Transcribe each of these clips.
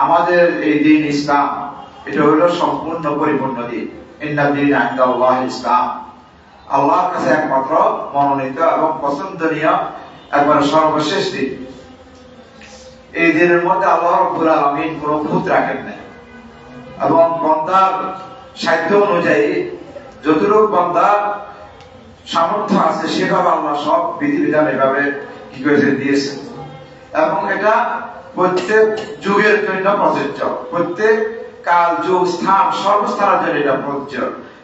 আমাদের এই দিন ইসলাম এটা হলো সম্পূর্ণ পরিপূর্ণ দিন। ইন্না দীনা ইনদাল্লাহ ইসলাম, আল্লাহর কাছে একমাত্র মনোনীত এবং পছন্দনীয় একবার সর্বশেষ দিন। এই দিনের মধ্যে আল্লাহ রাব্বুল আলামিন কোনো খুঁত রাখেন না, এবং বান্দার সাধ্য অনুযায়ী যতটুকু বান্দার সামর্থ্য আছে সেভাবে আল্লাহ সব বিধিবিধান এভাবে কি করেছে দিয়েছেন। এবং এটা প্রত্যেক যুগের জন্য প্রযোজ্য, প্রত্যেক কাল যুগ স্থান সর্বস্থানের জন্য এটা প্রযোজ্য।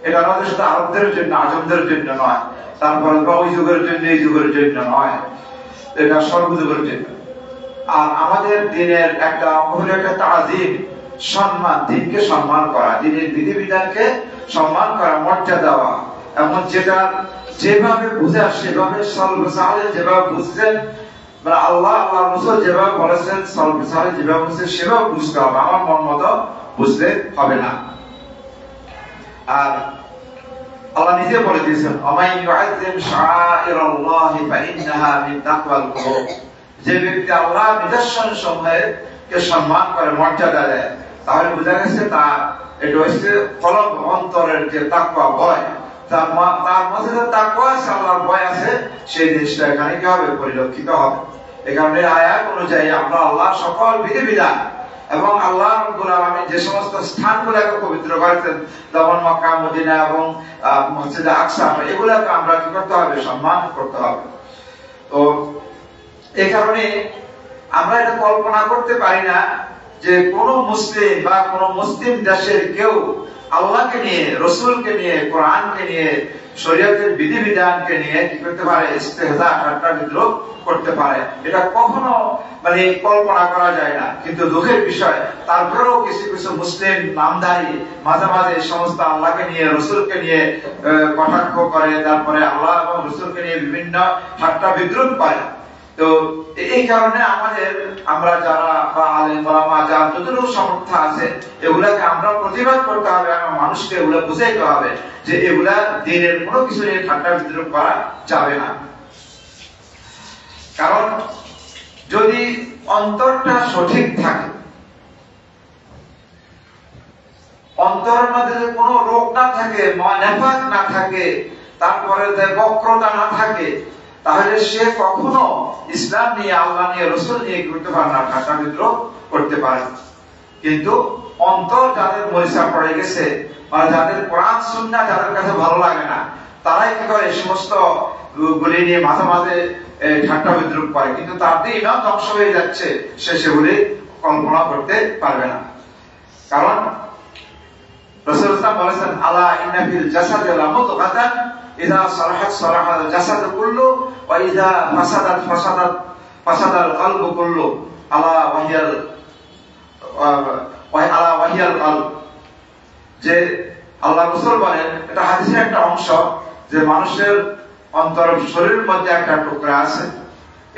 এটা আমাদের শুধু আরবদের জন্য আজমদের জন্য নয়, তারপরে ওই যুগের জন্য এই যুগের জন্য নয়, এটা সর্বযুগের জন্য। আর আমাদের দিনের একটা হলো একটা তাজিম, সম্মান, দিনকে সম্মান করা, দিনের বিধিবিধানকে সম্মান করা, মর্যাদা দেওয়া, এমন যেটা যেভাবে বুঝা সেভাবে যেভাবে বুঝছেন, মানে আল্লাহ আল্লাহ রাসূল যেভাবে বলেছেন যেভাবে বুঝছেন সেভাবে বুঝতে হবে, আমার মন মতো বুঝলে হবে না। আর আল্লাহ নিজে বলে দিয়েছেন ওমাই ইউআযযিম শাআইরাল্লাহি ফাইন্নাহা মিন তাকওয়াল কুলুব, যে ব্যক্তি আল্লাহর নিদর্শন সমূহকে সম্মান করে, মর্যাদা দেয়, তাহলে বোঝা গেছে তার এটা হচ্ছে কলব, অন্তরের যে তাকওয়া, ভয়, তার মধ্যে যে তাকওয়া আছে, আল্লাহর ভয় আছে, সেই জিনিসটা এখানে কি হবে, পরিলক্ষিত হবে। এই কারণে আয়াত অনুযায়ী আমরা আল্লাহর সকল বিধিবিধান এবং আল্লাহ রাব্বুল আলামিন যে সমস্ত স্থানগুলোকে পবিত্র করেছেন, যেমন মক্কা, মদিনা এবং মসজিদে আকসা, এগুলোকে আমরা কি করতে হবে, সম্মান করতে হবে। তো এই কারণে আমরা এটা কল্পনা করতে পারি না যে কোন মুসলিম বা কোন মুসলিম দেশের কেউ আল্লাহকে নিয়ে, রসুলকে নিয়ে, কোরআনকে নিয়ে, শরীয়তের বিধিবিধানকে নিয়ে কি করতে পারে, ইস্তেহজা, ঠাট্টা বিদ্রুপ করতে পারে। এটা কখনো মানে কল্পনা করা যায় না। কিন্তু দুঃখের বিষয়, তারপরেও কিছু কিছু মুসলিম নামধারী মাঝে মাঝে এই সমস্ত আল্লাহকে নিয়ে, রসুলকে নিয়ে কটাক্ষ করে, তারপরে আল্লাহ এবং রসুলকে নিয়ে বিভিন্ন ঠাট্টা বিদ্রুপ করে। তো এই কারণে আমরা যারা আলেম ওলামা যারা যতটুকু সামর্থ্য আছে, এগুলাকে আমরা প্রতিবাদ করতে হবে এবং মানুষকে এগুলা বুঝাইতে হবে যে এগুলা দিনের কোনো কিছু নিয়ে ঠাট্টা বিদ্রুপ করা যাবে না। কারণ যদি অন্তরটা সঠিক থাকে, অন্তরের মধ্যে যদি কোনো রোগ না থাকে, নেফাক না থাকে, তারপরে বক্রতা না থাকে, তাহলে সে কখনো ইসলাম নিয়ে, আল্লাহ নিয়ে, রসুল নিয়ে করতে পারে না, ঠাট্টা বিদ্রুপ করতে পারে। কিন্তু অন্তর যাদের মরিচা পড়ে গেছে, বা যাদের কোরআন সুন্নাহ যাদের কাছে ভালো লাগে না, তারাই কি করে, সমস্ত গুলি নিয়ে মাঝে মাঝে ঠাট্টা বিদ্রুপ করে, কিন্তু তার ইমান ধ্বংস হয়ে যাচ্ছে, সে সেগুলি কল্পনা করতে পারবে না। কারণ রাসূলুল্লাহ বলেছেন আলা ইন্না ফিল জাসাদি লামুদগাতান ইযা সালাহাত সালাহাল জাসাদু কুল্লু ওয়া ইযা ফাসাদাত ফাসাদাল কলবু কুল্লু আলা ওয়াহিয়াল কলব। যে আল্লাহ রাসূল বলেন, এটা হাদিসের একটা অংশ, যে মানুষের অন্তর, শরীরের মধ্যে একটা টুকরা আছে,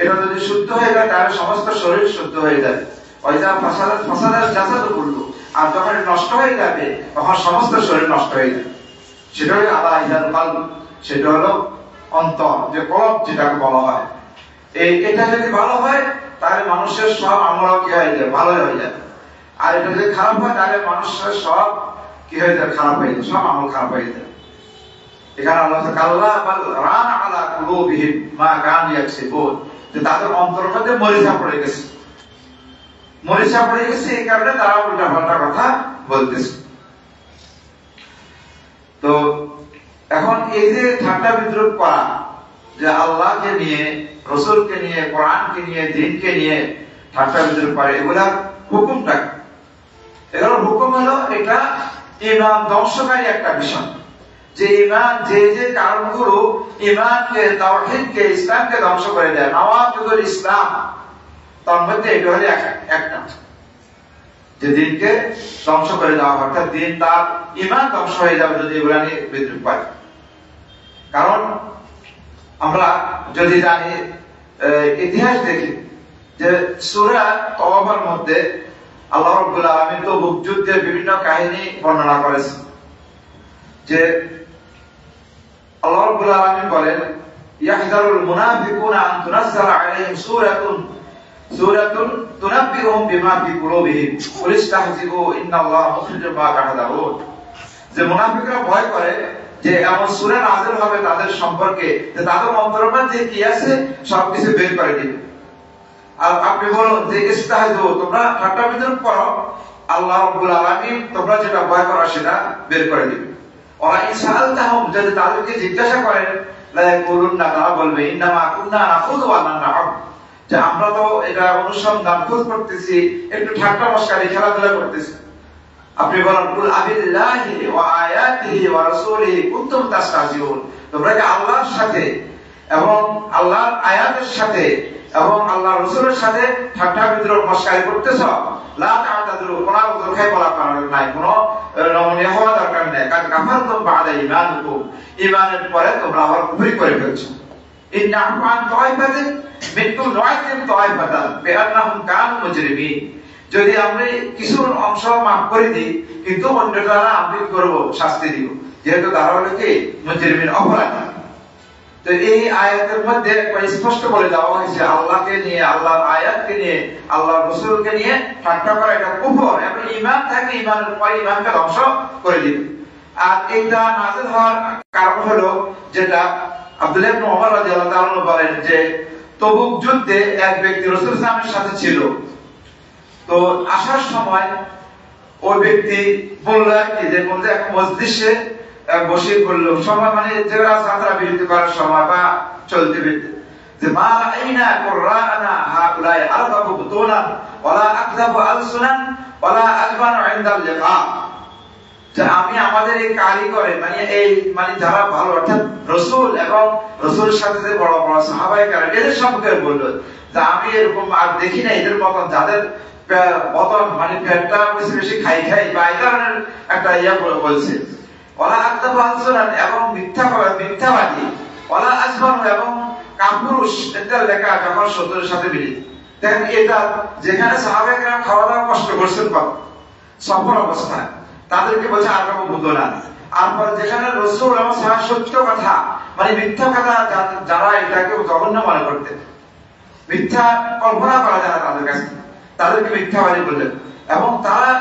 এটা যদি শুদ্ধ হয়ে যায় তাহলে সমস্ত শরীর শুদ্ধ হয়ে যাবে। ওয়া ইযা ফাসাদাল জাসাদু কুল্লু, আর যখন নষ্ট হয়ে যাবে তখন সমস্ত শরীর নষ্ট হয়ে যাবে। সেটা হলো আলা ইহাল কলব, সেটা হলো অন্তর, যে কলব যেটাকে বলা হয়। এটা যদি ভালো হয় তাহলে মানুষের সব আমল কি হয়ে যাবে, ভালো হয়ে যাবে। আর এটা যদি খারাপ হয় তাহলে মানুষের সব কি হয়ে যাবে, খারাপ হয়ে যাবে, সব আমল খারাপ হয়ে যাবে। এখানে আল্লাহ কাল্লা বাল রান আলা কুলুবিহিম মা কানু ইয়াকসিবুন, যে তাদের অন্তরের মধ্যে মরিচা পড়ে গেছে, এই কারণে তারা উল্টা পাল্টা কথা বলতেছে। তো এখন এই যে ঠাট্টা বিদ্রুপ করা, যে আল্লাহকে নিয়ে, রসুলকে নিয়ে, কোরআনকে নিয়ে, দ্বীনকে নিয়ে ঠাট্টা বিদ্রুপ করে, এগুলার হুকুমটা, এগুলোর হুকুম হলো এটা ঈমান ধ্বংসকারী একটা বিষয়। যে ঈমান, যে কারণগুলো ঈমানকে, তাওহীদকে, ইসলামকে ধ্বংস করে দেয়, নওয়াকিদুল ইসলাম, তার মধ্যে এটা হলো একটা, যে দিনকে ধ্বংস করে দেওয়া, অর্থাৎ দিন, তার ঈমান ধ্বংস হয়ে যাবে যদি এগুলা নিয়ে বিদ্রুপ করে। কারণ আমরা যদি জানি, ইতিহাস দেখি, যে সূরা তওবার মধ্যে আল্লাহ রাব্বুল আলামিন তো যুদ্ধের বিভিন্ন কাহিনী বর্ণনা করেছেন। যে আল্লাহ রাব্বুল আলামিন বলেন, ইয়াহযারুল মুনাফিকুনা আন তুনাজ্জালা আলাইহিম সূরাতুন সূরাতুন তুনাব্বিউহুম বিমা ফি কুলুবিহিম কুল ইস্তাহজিউ ইন্নাল্লাহা মুখরিজুম মা তাহযারুন। যে মুনাফিকরা ভয় করে যে এমন সূরা নাযিল হবে তাদের সম্পর্কে যে তাদের অন্তরের মধ্যে কি আছে সবকিছু বের করে দিবে। আর আপনি বলুন যে ইস্তাহজিউ, তোমরা ঠাট্টা বিদ্রূপ করো, আল্লাহ রাব্বুল আলামিন তোমরা যেটা ভয় করো সেটা বের করে দিবে। ওরা ইনশাআল্লাহ যদি তাদেরকে জিজ্ঞাসা করেন লা ইয়াকুলুন্না, তারা বলবে ইন্নামা কুননা নাখুযু ওয়া নালআব, যে আমরা তো এটা অনুসন্ধান খোঁজ করতেছি, একটু ঠাট্টা মশকারি খেলাধুলা করতেছি। আপনি বলেন কুল আবিল্লাহি ওয়া আয়াতিহি ওয়া রাসূলিহি কুনতুম তাস্তাহজিউন, তোমরা কি আল্লাহর সাথে এবং আল্লাহর আয়াতের সাথে এবং আল্লাহর রাসূলের সাথে ঠাট্টা বিদ্রূপ মশকারি করতেছো? লা তা'তাযিরু, কোন দরকার বলা কারণ নাই, কোন নমনীয় হওয়া দরকার নাই। কাজ কাফারতুম বা'দা ঈমানিকুম, ঈমানের পরে তোমরা আবার কুফরি করে ফেলছো। ইন্নাহু আন তাইফাতিন মিনকুম নু'আযিব তাইফাতান বিআন্নাহুম কানু মুজরিমিন, যদি আমরা কিছু অংশ মাফ করে দিই কিন্তু অন্যটা আমরা করব, শাস্তি দিব, যেহেতু তারা হলো কি মুজরিমিন, অপরাধী। তো এই আয়াতের মধ্যে স্পষ্ট বলে দেওয়া হয়েছে আল্লাহকে নিয়ে, আল্লাহর আয়াতকে নিয়ে, আল্লাহর রাসূলকে নিয়ে ঠাট্টা করা এটা কুফর, এবং ঈমান থাকে ঈমানের পরে ঈমানকে ধ্বংস করে দিবে। আর এইটা নাযিল হওয়ার কারণ হলো যেটা আব্দুল্লাহ ইবনে ওমর রাদিয়াল্লাহু তাআলা বলেন যে তবুক যুদ্ধে এক ব্যক্তি রাসূল সাল্লাল্লাহু আলাইহি ওয়াসাল্লামের সাথে ছিল। তো আসার সময় ওই ব্যক্তি বলল কি যে কোন এক মজলিসে বসে বলল, সময় মানে যারা যাত্রা বিরতি করার সময় বা চলতে বিরতি, যে মা রাআইনা কুরআনা হাউলাই আরদাবু বুতুনান ওয়ালা আকযাবু আলসুনান ওয়ালা আজবানু ইনদাল লিকা, যে আমি আমাদের এই কারিগরে মানে এই মানে যারা ভালো অর্থাৎ রাসূল এবং রাসূলের সাথে যে বড় বড় সাহাবায়ে কেরাম এদের সম্পর্কে বলল যে আমি এরকম আর দেখি না এদের মতন যাদের বদন মানে পেটটা বেশি বেশি খাই বা এই ধরনের একটা ইয়া বলছে। ওয়ালা আকযাবু আলসুনান, এবং মিথ্যাবাদী, ওয়ালা আজবানু, এবং কাপুরুষ, এটা লেখা যখন শত্রুর সাথে মিলিত। দেখেন এটা যেখানে সাহাবায়ে কেরাম খাওয়া দাওয়া কষ্ট করছেন সফর অবস্থায়, তাদেরকে বলছে আর কাবু বুতুনান। আর পরে যেখানে রাসূল এবং সাহাবা সত্য কথা মানে মিথ্যা কথা যারা এটাকে জঘন্য মনে করতেন, মিথ্যা কল্পনা করা যায় না তাদের কাছে, তাদেরকে মিথ্যাবাদী বললেন। এবং তারা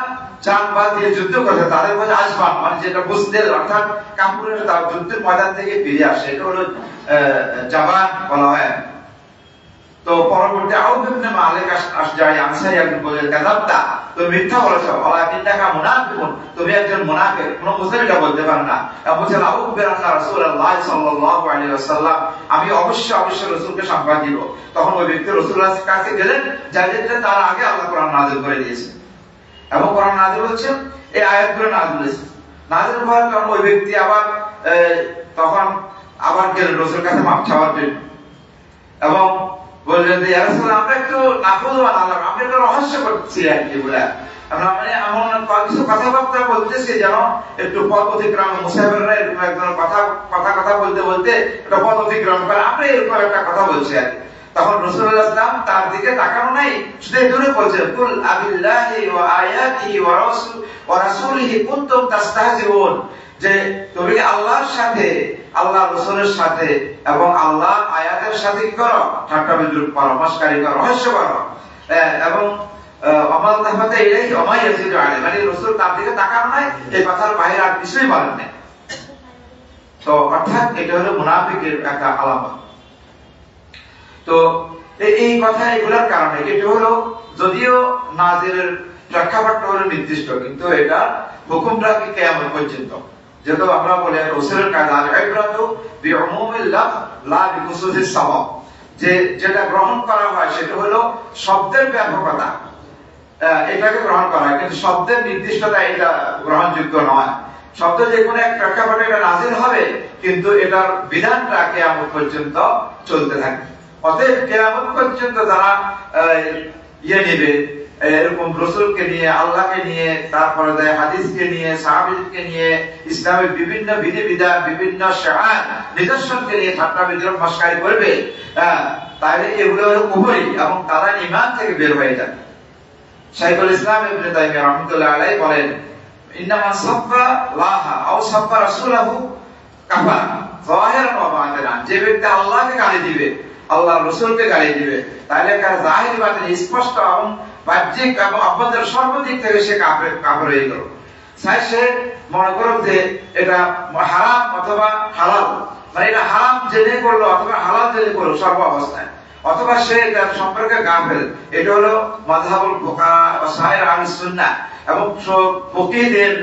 জান বাদ দিয়ে যুদ্ধ করতে, তাদের মধ্যে আসবান মানে যেটা বুঝতে অর্থাৎ কাপুরের তার যুদ্ধের ময়দান থেকে ফিরে আসে, এটা হলো জাবান বলা হয়। তো পরবর্তী আউফ ইবনে মালিক আশজারি আনসারী একজন বলেন কাযাবতা, তুমি মিথ্যা বলেছো, ওয়ালাকিন্নাকা মুনাফিকুন, তুমি একজন মুনাফিক, কোন মুসলিম এটা বলতে পারে না। এবং বলেন আউফ বিরান্না রাসূলুল্লাহ সাল্লাল্লাহু আলাইহি ওয়াসাল্লাম, আমি অবশ্যই রাসূলকে সংবাদ দিব। তখন ওই ব্যক্তি রাসূলুল্লাহর কাছে গেলেন, যাইতে তার আগে আল্লাহ কোরআন নাযিল করে দিয়েছে, এবং কোরআন নাযিল হচ্ছে এই আয়াতগুলো নাযিল হয়েছে। নাযিল হওয়ার কারণে ওই ব্যক্তি আবার তখন আবার গেলেন রাসূলের কাছে মাফ চাওয়ার জন্য, এবং বললেন যে ইয়া রাসূলুল্লাহ আমরা একটু নাফুযু ওয়া নালাম, আমরা একটু রহস্য করছি আর কি বলে, আমরা মানে এমন কিছু কথাবার্তা বলতেছি যেন একটু পথ অতিক্রম, মুসাফিররা এরকম একজন কথা বলতে বলতে একটা পথ অতিক্রম করে, আমরা এরকম একটা কথা বলছি আর কি। তখন রাসূলুল্লাহ সাল্লাল্লাহু আলাইহি ওয়াসাল্লাম তার দিকে তাকানো নাই, শুধু এটুকুই বলছেন কুল আবিল্লাহি ওয়া আয়াতিহি ওয়া রাসূলিহি কুনতুম তাস্তাহজিউন, যে তুমি আল্লাহর সাথে, আল্লাহ রাসূলের সাথে এবং আল্লাহ আয়াতের সাথে কি করো, ঠাট্টা বিদ্রূপ করো, মশকারি করো, রহস্য করো, এবং আমাল তাহমাতে ইলাইহি ওয়া মা ইয়াজিদু আলাইহি, মানে রাসূল তার দিকে তাকানো নাই, এই কথার বাইরে আর কিছুই বলেন না। তো অর্থাৎ এটা হলো মুনাফিকের একটা আলামত। তো এই কথা এগুলোর কারণে এটা হলো যদিও নাযিলের প্রেক্ষাপটটা হলো নির্দিষ্ট, কিন্তু এটা হুকুমটা কি কিয়ামত পর্যন্ত, যেহেতু আমরা বলি রাসূলের কাজ আল ইবরাতু বিউমুমিল লাফজ লা বিখুসুসিস সাওয়াব, যে যেটা গ্রহণ করা হয় সেটা হলো শব্দের ব্যাপকতা, এটাকে গ্রহণ করা হয়, কিন্তু শব্দের নির্দিষ্টতা এটা গ্রহণযোগ্য নয়। শব্দ যে কোনো এক প্রেক্ষাপটে এটা নাযিল হবে, কিন্তু এটার বিধানটা কিয়ামত পর্যন্ত চলতে থাকবে। অতএব কিয়ামত পর্যন্ত যারা নেবে এরকম রাসূলকে নিয়ে, আল্লাহকে নিয়ে, তারপরে হাদিসকে নিয়ে, সাহাবীদেরকে নিয়ে, ইসলামের বিভিন্ন বিধিবিধান, বিভিন্ন শাআর নিদর্শনকে নিয়ে ঠাট্টা বিদ্রূপ মশকারি করবে, তাহলে এগুলো হলো কুফরি, এবং তারা ঈমান থেকে বের হয়ে যাবে। শাইখুল ইসলাম ইবনে তাইমিয়া রাহমাতুল্লাহ আলাইহি বলেন ইন্নামা সাব্বা লাহা আও সাব্বা রাসূলাহু কাফার যাহিরান ওয়া বাতিনান, যে ব্যক্তি আল্লাহকে গালি দিবে আল্লাহ রসুলকে গালি দিবে, তাহলে জাহির বাতিল স্পষ্ট এবং বাহ্যিক এবং অভ্যন্তর সর্বদিক থেকে সে কাফের হয়ে গেল। তাই সে মনে করো যে এটা হারাম অথবা হালাল, মানে এটা হারাম জেনে করলো অথবা হালাল জেনে করলো সর্ব অবস্থায়, অথবা সে তার সম্পর্কে গাফেল। এটা হলো মাযহাবুল ফুকাহা ওয়া সাইর আহলুস সুন্নাহ এবং ফকিহদের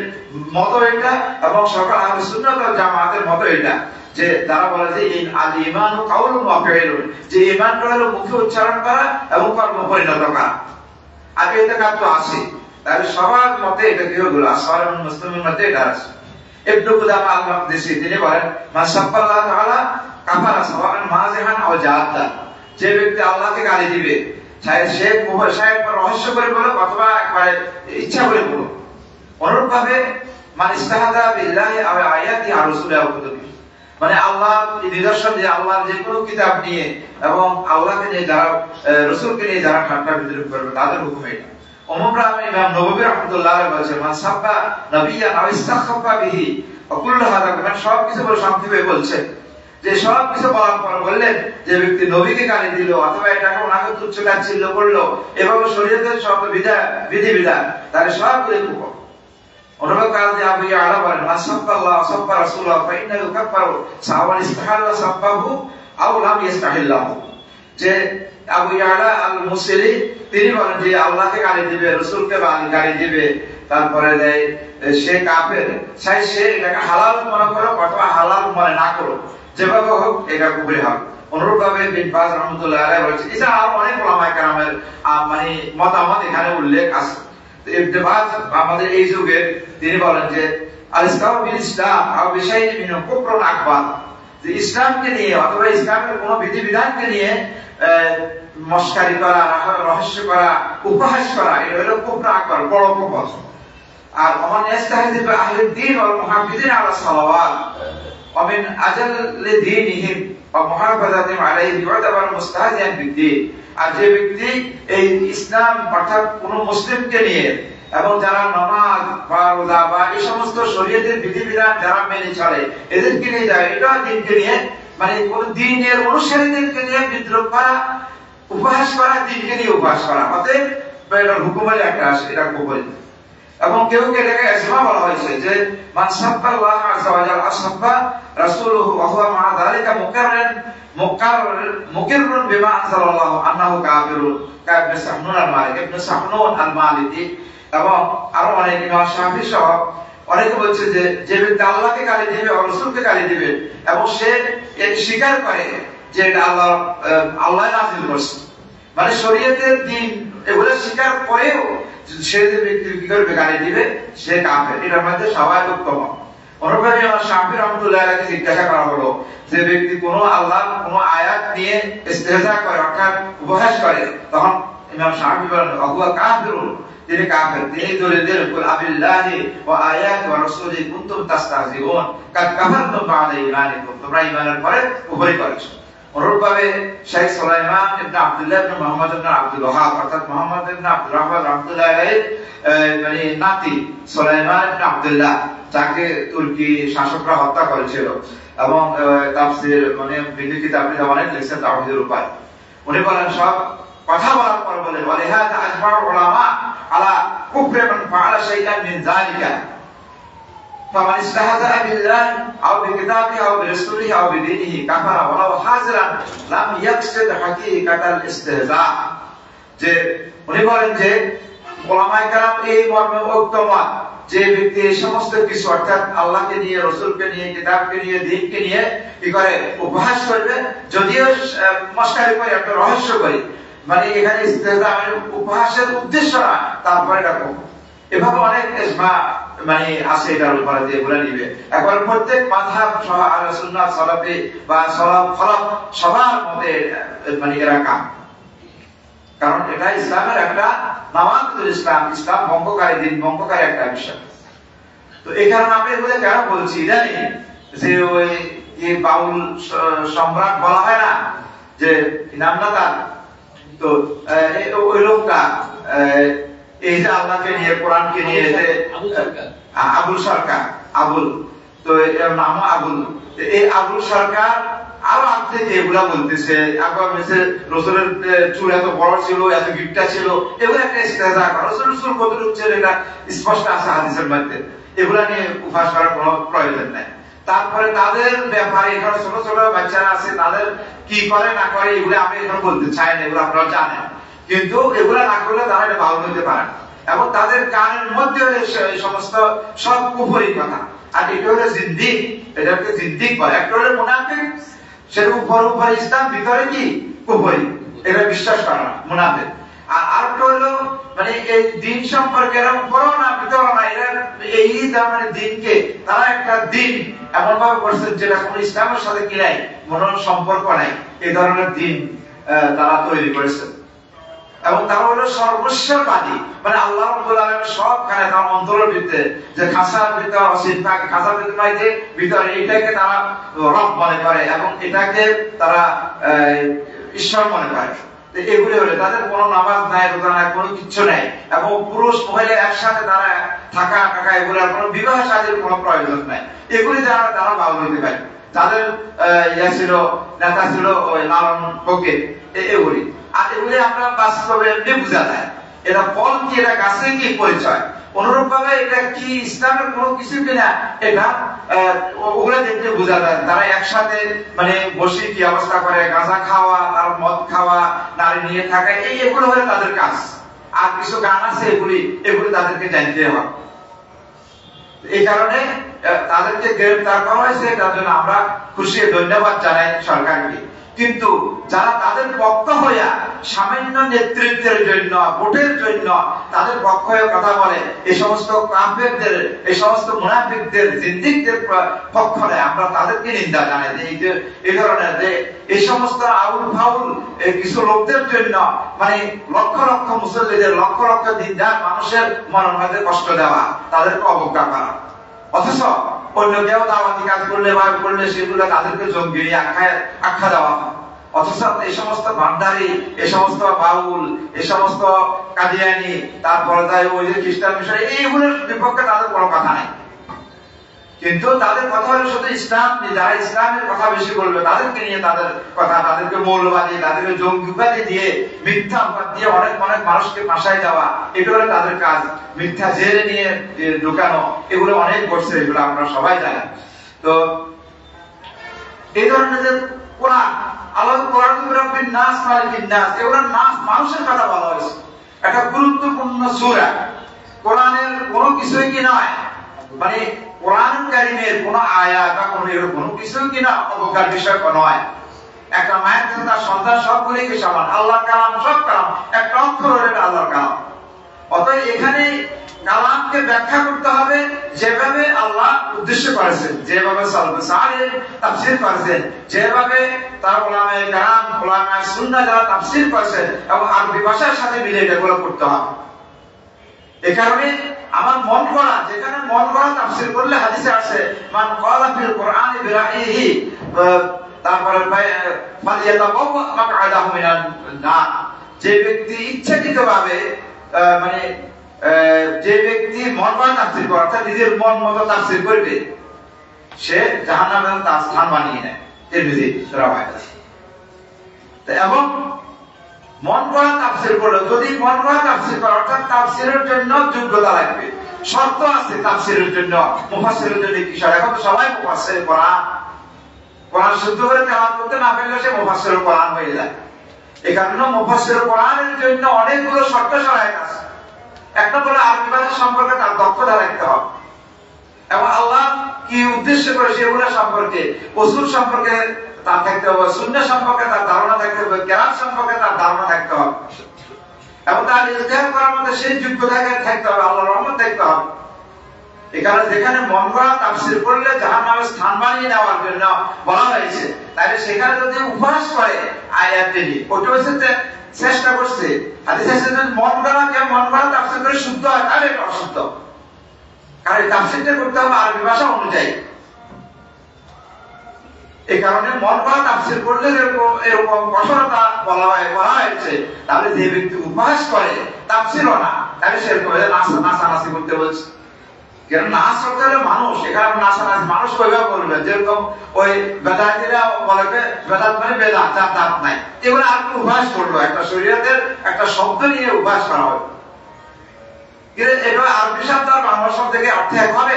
মত এটা, এবং সকল আহলুস সুন্নাহ ওয়াল জামাতের মত এটা, যে তারা বলে যে আল ঈমানু কাউলুন ওয়া ফি'লুন, যে ঈমানটা হলো মুখে উচ্চারণ করা এবং কর্মে পরিণত করা। আর ইতিকাদ তো আছে, তাহলে সবার মতে এটা কি হলো আসওয়ার এবং মুসলিমের মতে এটা আছে। ইবনে কুদামা আল-মাকদিসি তিনি বলেন মান সাব্বাল্লাহ তাআলা কাফারা সাওয়ান মাযিহান আও জাহাদা, যে ব্যক্তি আল্লাহকে গালি দিবে, চাহে সে রহস্য করে বলো অথবা একবারে ইচ্ছা করে বলো। অনুরূপভাবে মান ইস্তাহাদা বিল্লাহি আও আয়াতি আর রাসূলিহি আও কুতুবিহি, মানে আল্লাহ নিদর্শন যে আল্লাহর যে কোনো কিতাব নিয়ে এবং আল্লাহকে নিয়ে যারা রাসূলকে নিয়ে যারা ঠাট্টা বিদ্রূপ করবে তাদের হুকুম এটা। ওমরা ইমাম নববী রাহমাতুল্লাহ আলাইহি বলেছেন মান সাব্বা নবিয়্যান আও ইস্তাখাফা বিহি ওয়া কুল্লু হাদা, মানে সব কিছু বলে সংক্ষেপে বলছে যে সব কিছু বলার পর বললেন যে ব্যক্তি নবীকে গালি দিল অথবা এটাকে ওনাকে তুচ্ছ তাচ্ছিল্য করলো এভাবে শরীয়তের সব বিধিবিধান, তাহলে সবগুলো কুফর। অনুরূপ কাজে আবু ইয়ালা বলেন মান সাব্বাল্লাহ সাব্বা রাসূলুহু ফাইন্নাহু ইউকাফফারু সাওয়ান ইস্তাহাল্লা সাব্বাহু আও লাম ইস্তাহিল্লাহু, যে আবু ইয়ালা আল মুসিলি তিনি বলেন যে আল্লাহকে গালি দিবে, রাসূলকে গালি দিবে, তারপরে সে কাফের, চাই সে এটাকে হালাল মনে করো অথবা হালাল মনে না করো, যেভাবে হোক এটা কুফরি হবে। অনুরূপভাবে বিন বাজ রাহমাতুল্লাহ আলাইহি বলেছেন, এটা আর অনেক উলামায়ে কেরামের মানে মতামত এখানে উল্লেখ আছে। ইবনে বাজ আমাদের এই যুগে তিনি বলেন যে আল-ইসলাম বিল ইসলাম আও বিশাইইন মিনহু কুফরুন আকবার, যে ইসলামকে নিয়ে অথবা ইসলামের কোনো বিধিবিধানকে নিয়ে মশকারি করা, রহস্য করা, উপহাস করা, এটা হলো কুফর আকবার, বড় কুফর। আর ওমান ইস্তাহজিব আহলে দ্বীন ওয়াল মুহাফিজিন আলা সালাওয়াত ওয়া মিন আজাল্লি দীনিহিম ওয়া মুহাফাজাতিহিম আলাইহি ইউতাবার মুস্তাহজিয়ান বিদ্দীন, আর যে ব্যক্তি এই ইসলাম অর্থাৎ কোন মুসলিমকে নিয়ে এবং যারা নামাজ বা রোজা বা এই সমস্ত শরীয়তের বিধিবিধান যারা মেনে চলে এদেরকে নিয়ে যায়, এটা দিনকে নিয়ে মানে কোন দিনের অনুসারীদেরকে নিয়ে বিদ্রোহ করা, উপহাস করা, দিনকে নিয়ে উপহাস করা, অতএব এটার হুকুমের একটা আসে, এটা কুফর। এবং কেউ কে এটাকে ইসমা বলা হয়েছে যে মান সাব্বাল্লাহ আযজা ওয়া জাল্লা সাব্বা রাসূলুহু ওয়া হুয়া মা যালিকা মুকিররুন বিমা আনজালাল্লাহু আন্নাহু কাফিরুন, কাফির সাহনুন আল-মালিক, ইবনে সাহনুন আল-মালিকি এবং আরো অনেক ইমাম শাফি সহ অনেকে বলছে যে যে ব্যক্তি আল্লাহকে গালি দিবে ও রাসূলকে গালি দিবে এবং সে এটি স্বীকার করে যে এটা আল্লাহ নাযিল করছে, মানে শরীয়তের দিন এগুলো স্বীকার করেও সে যে ব্যক্তি কি করবে গালি দিবে সে কাফের, এটার মধ্যে সবাই উত্তম। অনুরূপভাবে আমার শাফি রাহমাতুল্লাহ আলাইহি জিজ্ঞাসা করা হলো যে ব্যক্তি কোন আল্লাহর কোন আয়াত নিয়ে ইস্তেহজা করে অর্থাৎ উপহাস করে, তখন ইমাম শাফি বলেন হুয়া কাফিরুন, তিনি কাফের। তিনি দলিল দিলেন কুল আবিল্লাহি ওয়া আয়াতি ওয়া রাসূলিহি কুনতুম তাস্তাহজিউন কাদ কাফারতুম বা'দা ঈমানিকুম, তোমরা ঈমানের পরে কুফরি করেছো। অনুরূপভাবে শেখ সুলাইমান ইবনে আব্দুল্লাহ ইবনে মুহাম্মদ ইবনে আব্দুল ওয়াহাব অর্থাৎ মুহাম্মদ ইবনে আব্দুর রাহমান রাহমাতুল্লাহ আলাইহি মানে নাতি সুলাইমান ইবনে আব্দুল্লাহ, যাকে তুর্কি শাসকরা হত্যা করেছিল এবং তাফসীর মানে বিভিন্ন কিতাবে অনেক লিখছেন তাওহীদের উপর। উনি বলেন সব কথা বলার পর বলে ওয়ালিহাযা আজমাউ উলামা আলা কুফরি মান ফাআলা শাইআন মিন যালিকা ফামান ইস্তাহজা বিল্লাহি আও বিকিতাবিহি আও বিরাসূলিহি আও বিদীনিহি কাফারা ওয়ালাউ হাজিরান লাম ইয়াকসিদ হাকীকাতাল ইস্তিহজা, যে উনি বলেন যে উলামায়ে কেরাম এই মর্মে ঐক্যমত যে ব্যক্তি এই সমস্ত কিছু অর্থাৎ আল্লাহকে নিয়ে, রাসূলকে নিয়ে, কিতাবকে নিয়ে, দ্বীনকে নিয়ে কি করে উপহাস করবে, যদিও মশকারি করে একটা রহস্য করে, মানে এখানে ইস্তেহজা মানে উপহাসের উদ্দেশ্য না, তারপরে এটা এভাবে অনেক ইজমা মানে আছে এটার উপরে যে বলে নিবে। এখন প্রত্যেক মাযহাব সহ আহলে সুন্নাহ সালাফি বা সালাফ খলাফ সবার মতে মানে এরা কাম, কারণ এটা ইসলামের একটা নাওয়াকিদুল ইসলাম, ইসলাম ভঙ্গকারী, দিন ভঙ্গকারী একটা বিষয়। তো এই কারণে আমি এগুলো কেন বলছি জানি যে ওই যে বাউল সম্রাট বলা হয় না, যে নাম না তার, তো ওই লোকটা এই যে আল্লাহকে নিয়ে কোরআনকে নিয়ে যে আবুল সরকার, আবুল, তো এর নাম আবুল, এই আবুল সরকার আরো আগ থেকে এগুলা বলতেছে, একবার রসুলের চুল এত বড় ছিল, এত গিট্টা ছিল, এগুলো একটা ইস্তেহজা করা। রসুল কতটুকু ছিল এটা স্পষ্ট আছে হাদিসের মধ্যে, এগুলা নিয়ে উপহাস করার কোনো প্রয়োজন নাই। তারপরে তাদের ব্যাপারে এখানে ছোট ছোট বাচ্চারা আছে, তাদের কি করে না করে এগুলো আমি এখন বলতে চাই না, এগুলো আপনারা জানেন। কিন্তু এগুলা না করলে তারা এটা বাউল হতে পারে, এবং তাদের কানের মধ্যে এই সমস্ত সব কুফরি কথা। আর এটা হলো জিন্দিক, এটাকে জিন্দিক বলে। একটা হলো মুনাফিক, সেটা উপর উপর ইসলাম, ভিতরে কি কুফরি, এটা বিশ্বাস করে না মুনাফিক। আর আরেকটা হলো মানে এই দিন সম্পর্কে এরা উপরও না ভিতরও না, এরা এই মানে দিনকে তারা একটা দিন এমন ভাবে করছেন যেটা কোনো ইসলামের সাথে কি নাই, কোনো সম্পর্ক নাই, এই ধরনের দিন তারা তৈরি করেছেন। এবং তারা হলো সর্বস্ববাদী, মানে আল্লাহ রাব্বুল আলামিন সবখানে তার অন্তরের ভিতরে, যে খাসার ভিতরে অসীম থাকে, খাসার ভিতরে এটাকে তারা রব মনে করে, এবং এটাকে তারা ঈশ্বর মনে করে। এগুলি হলে তাদের কোনো নামাজ নাই, রোজা নাই, কোনো কিছু নাই, এবং পুরুষ মহিলা একসাথে তারা থাকা এগুলোর কোনো বিবাহ সাদীর কোনো প্রয়োজন নাই। এগুলি যারা তারা বাউল হইতে পারে, যাদের ইয়া ছিল, নেতা ছিল ওই লালন ফকির, এগুলি। আর এগুলি আমরা বাস্তবে এমনি বোঝা যায়, এটা ফল কি, এটা গাছের কি পরিচয়। অনুরূপ ভাবে এটা কি ইসলামের কোনো কিছু কিনা, এটা ওগুলো দেখতে বোঝা যায়। তারা একসাথে মানে বসে কি অবস্থা করে, গাঁজা খাওয়া, তার মদ খাওয়া, নারী নিয়ে থাকা, এগুলো হলো তাদের কাজ। আর কিছু গান আছে, এগুলি তাদেরকে জানতে হবে। এই কারণে তাদেরকে গ্রেফতার করা হয়েছে, তার জন্য আমরা খুশি, ধন্যবাদ জানাই সরকারকে। কিন্তু যারা তাদের পক্ষ হইয়া সামান্য নেতৃত্বের জন্য, ভোটের জন্য তাদের পক্ষ হয়ে কথা বলে, এই সমস্ত কাফেরদের, এই সমস্ত মুনাফিকদের, জিন্দিকদের পক্ষ নেয়, আমরা তাদেরকে নিন্দা জানাই। এই ধরনের যে এই সমস্ত আউল ফাউল কিছু লোকদের জন্য মানে লক্ষ লক্ষ মুসল্লিদের, লক্ষ লক্ষ দিনদার মানুষের মনের মধ্যে কষ্ট দেওয়া, তাদেরকে অবজ্ঞা করা। অথচ অন্য কেউ দাওয়াতি কাজ করলে বা করলে সেগুলো তাদেরকে জঙ্গি আখ্যা দেওয়া হয়। অথচ এই সমস্ত ভান্ডারি, এই সমস্ত বাউল, এই সমস্ত কাদিয়ানি, তারপরে ওই যে খ্রিস্টান মিশন, এইগুলোর বিপক্ষে তাদের কোনো কথা নাই। কিন্তু তাদের কথা হলো শুধু ইসলাম, যারা ইসলামের কথা বেশি বলবে তাদেরকে নিয়ে তাদের কথা, তাদেরকে মৌলবাদী, তাদেরকে জঙ্গি উপাধি দিয়ে, মিথ্যা উপাধি দিয়ে অনেক মানুষকে ফাঁসাই দেওয়া, এগুলো হলো তাদের কাজ। মিথ্যা জেলে নিয়ে ঢুকানো, এগুলো অনেক করছে, এগুলো আমরা সবাই জানি। তো এই ধরনের যে কোরআন, আল্লাহ কোরআন রাব্বিন নাস মালিকিন নাস, এগুলো নাস মানুষের কথা বলা হয়েছে। একটা গুরুত্বপূর্ণ সূরা, কোরআনের কোনো কিছুই কি নয় মানে কোরআন কারীমের কোন আয়াত বা কোনো কিছু কিনা অবজ্ঞার বিষয় নয়। একটা মায়ের কাছে তার সন্তান সবগুলি কি সমান, আল্লাহর কালাম, সব কালাম, একটা অক্ষর হলে আল্লাহর কালাম। অতএব এখানে কালামকে ব্যাখ্যা করতে হবে যেভাবে আল্লাহ উদ্দেশ্য করেছেন, যেভাবে সালফে সালেহ তাফসীর করেছেন, যেভাবে তার উলামায়ে কেরাম, উলামায়ে সুন্নাহ যারা তাফসীর করেছেন, এবং আরবি ভাষার সাথে মিলে এগুলো করতে হবে। এই কারণে আমার মন গড়া, যেখানে মন গড়া তাফসীর করলে হাদিসে আছে মান ক্বালা ফিল কুরআনি বিরাইহি, তারপরে ফালিয়াতাবাওয়া মাকআদাহু মিনান নার, যে ব্যক্তি ইচ্ছাকৃতভাবে মানে যে ব্যক্তি মন গড়া তাফসীর করে, অর্থাৎ নিজের মন মতো তাফসীর করবে, সে জাহান্নামের তার স্থান বানিয়ে নেয়। তিরমিজি রাওয়ায়াত আছে। এবং মন গড়া তাফসীর করলে, যদি মন গড়া তাফসীর করে, অর্থাৎ তাফসীরের জন্য যোগ্যতা লাগবে, শর্ত আছে তাফসীরের জন্য, মুফাসসিরের জন্য কি শর্ত? এখন তো সবাই মুফাসসির, কোরআন শুদ্ধ করে তেলাওয়াত করতে না পারলে সে মুফাসসিরুল কোরআন হয়ে যায়। এই কারণে মুফাসসিরুল কোরআনের জন্য অনেকগুলো শর্ত শরায়েত আছে। একটা হলো আরবি ভাষা সম্পর্কে তার দক্ষতা রাখতে হবে, এবং আল্লাহ কি উদ্দেশ্য করে সেগুলো সম্পর্কে, রাসূল সম্পর্কে তার থাকতে হবে, সুন্নাহ সম্পর্কে তার ধারণা থাকতে হবে, কেরাত সম্পর্কে তার ধারণা থাকতে হবে, এবং তার ইজতিহাদ করার মধ্যে সেই যোগ্যতা থাকতে হবে, আল্লাহর রহমত থাকতে হবে। এখানে যেখানে মন গড়া তাফসীর করলে জাহান্নামের স্থান বানিয়ে নেওয়ার জন্য বলা হয়েছে, তাহলে সেখানে যদি উপহাস করে আয়াতটি, ওটা হচ্ছে চেষ্টা করছে হাদিস আছে যে মন গড়া তাফসীর করে শুদ্ধ হয়, তাহলে এটা অশুদ্ধ। কারণ তাফসীরটা করতে হবে আরবি ভাষা অনুযায়ী। এই কারণে মন গড়া তাফসীর করলে এরকম কঠোরতা বলা হয়েছে। তাহলে যে ব্যক্তি উপহাস করে তাফসীরও না, তাহলে সেরকম নাচানাচি করতে বলছে। কারণ নাচ করতে হলে মানুষ, এখানে নাচানাচ মানুষ ওইভাবে করবে, যেরকম ওই বেদাতিরা বলে বেদাত মানে বেদাত, যার দাঁত নাই, এগুলো আর কি অভ্যাস করলো, একটা শরীয়তের একটা শব্দ নিয়ে অভ্যাস করা হয়। এটা আরবি শব্দ আর বাংলা শব্দ থেকে অর্থ এক হবে,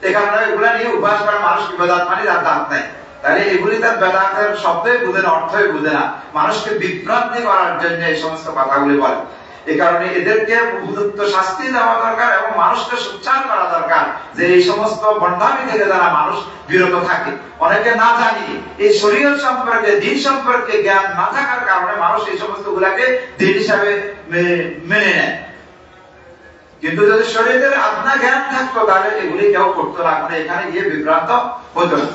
এই কারণে এগুলা নিয়ে অভ্যাস করে মানুষ কি বেদাত মানে যার দাঁত নাই। তাহলে এগুলি তার বেদাতের শব্দই বুঝে না, অর্থই বুঝে না, মানুষকে বিভ্রান্তি করার জন্য এই সমস্ত কথাগুলি বলে। এই কারণে এদেরকে উপযুক্ত শাস্তি দেওয়া দরকার এবং মানুষকে সোচ্চার করা দরকার যে এই সমস্ত বন্ধামি থেকে যারা মানুষ বিরত থাকে। অনেকে না জানি এই শরীয়ত সম্পর্কে, দিন সম্পর্কে জ্ঞান না থাকার কারণে মানুষ এই সমস্ত গুলাকে দিন হিসাবে মেনে নেয়। কিন্তু যদি শরীরের আধা জ্ঞান থাকতো তাহলে এগুলি কেউ করতো না, মানে এখানে গিয়ে বিভ্রান্ত হতো না।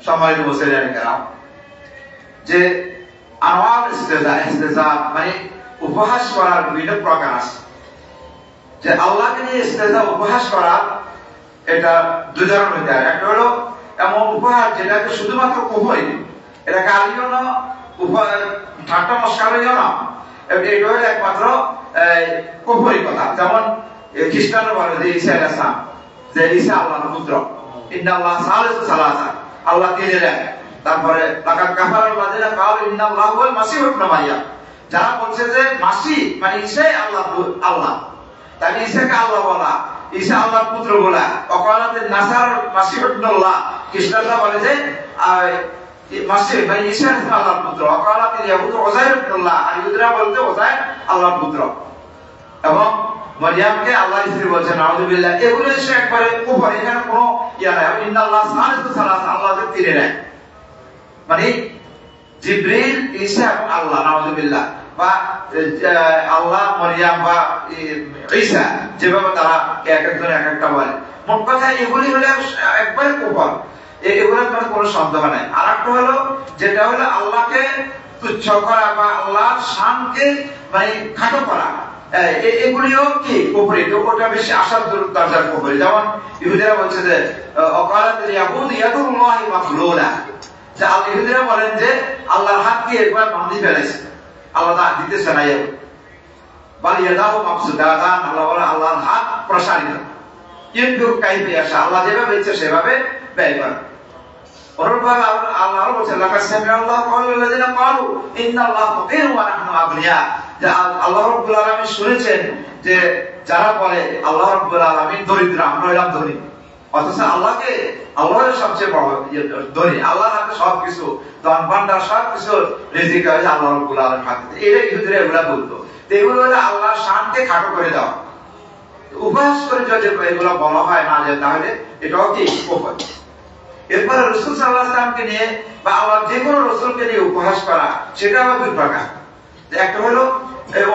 সম্মানিত মুসলিম কেরাম, যে আনোয়ার ইস্তেজা মানে উপহাস করার বিভিন্ন প্রকার আছে। যে আল্লাহকে নিয়ে ইস্তেজা উপহাস করা, এটা দুই ধরনের হইতে হয়। একটা হলো এমন উপহাস যেটাকে শুধুমাত্র কুফরি, এটা গালিও না, ঠাট্টা মস্কারিও না, এটা হলো একমাত্র কুফরি কথা। যেমন খ্রিস্টানরা বলে যে ঈসা আলাইহিস সালাম, যে ঈসা আল্লাহর পুত্র, ইন্নাল্লাহ সালিসু সালাসা, আল্লাহ তিনের এক। তারপরে লাকাদ কাফারাল্লাযিনা ক্বালু ইন্নাল্লাহু হুয়াল মাসীহু ইবনু মারইয়াম, যারা বলছে যে মাসিহ মানে ঈসাই আল্লাহ, তাহলে ঈসাকে আল্লাহ বলা, ঈসা আল্লাহর পুত্র বলা। ওয়াকালাতিন নাসারা মাসীহু ইবনুল্লাহ, খ্রিস্টানরা বলে যে মাসিহ মানে ঈসা আল্লাহর পুত্র। ওয়াকালাতিল ইয়াহুদু উযাইর ইবনুল্লাহ, আর ইহুদিরা বলতে উযাইর আল্লাহর পুত্র, এবং মারইয়ামকে আল্লাহর স্ত্রী বলছে, নাউযুবিল্লাহ। এগুলো এসে একবারে কুফর, এখানে কোনো ইয়া নাই। ইন্নাল্লাহ সালিসু সালাসা, আল্লাহ যে তিনের এক, মানে জিবরিল, ঈসা এবং আল্লাহ, নাউযুবিল্লাহ। বা আল্লাহ, মারইয়াম বা ঈসা, যেভাবে তারা এক একজন এক একটা বলে। মোট কথা এগুলি হলো একবারে কুফর, এগুলোর মধ্যে কোনো সন্দেহ নাই। আর একটা হলো যেটা হলো আল্লাহকে তুচ্ছ করা বা আল্লাহর শানকে মানে খাটো করা, এগুলিও কি কুফরি, তো ওটা বেশি আসার দরজার কুফরি। যেমন ইহুদিরা বলছে যে ওয়াকালাতিল ইয়াহুদু ইয়াদুল্লাহি মাগলুলা, যে ইহুদিরা বলেন যে আল্লাহর হাতকে একবার বাঁধি ফেলেছে, আল্লাহ তা দিতেছে না। বাল ইয়াদাহু মাবসুতাতান, আল্লাহ বলে আল্লাহর হাত প্রসারিত, কিন্তু কাইফে আসা, আল্লাহ যেভাবে ইচ্ছে সেভাবে ব্যয় করে। অনুরূপভাবে আল্লাহ বলছেন লাকাদ সামিআল্লাহু কাওলাল্লাযিনা ক্বালু ইন্নাল্লাহা ফাকীরুন ওয়া নাহনু আগনিয়া, যে আল্লাহ রাব্বুল আলামিন শুনেছেন যে যারা বলে আল্লাহ রাব্বুল আলামিন দরিদ্র, আমরা হইলাম ধনী, অথচ আল্লাহকে আল্লাহর সবচেয়ে বড় ধনী, আল্লাহর হাতে সবকিছু, ধন ভান্ডার সবকিছু রিজিক আছে আল্লাহ রাব্বুল আলামিনের হাতে। এটা ইহুদিরা এগুলা বলতো। তো এগুলো হলো আল্লাহর শানকে খাটো করে দেওয়া। উপহাস করে যদি এগুলো বলা হয় না যে, তাহলে এটাও কি কুফর। এরপরে রাসূল সাল্লাল্লাহু আলাইহি ওয়াসাল্লামকে নিয়ে বা আল্লাহ যে কোনো রাসূলকে নিয়ে উপহাস করা, সেটা আবার দুই প্রকার। একটা হলো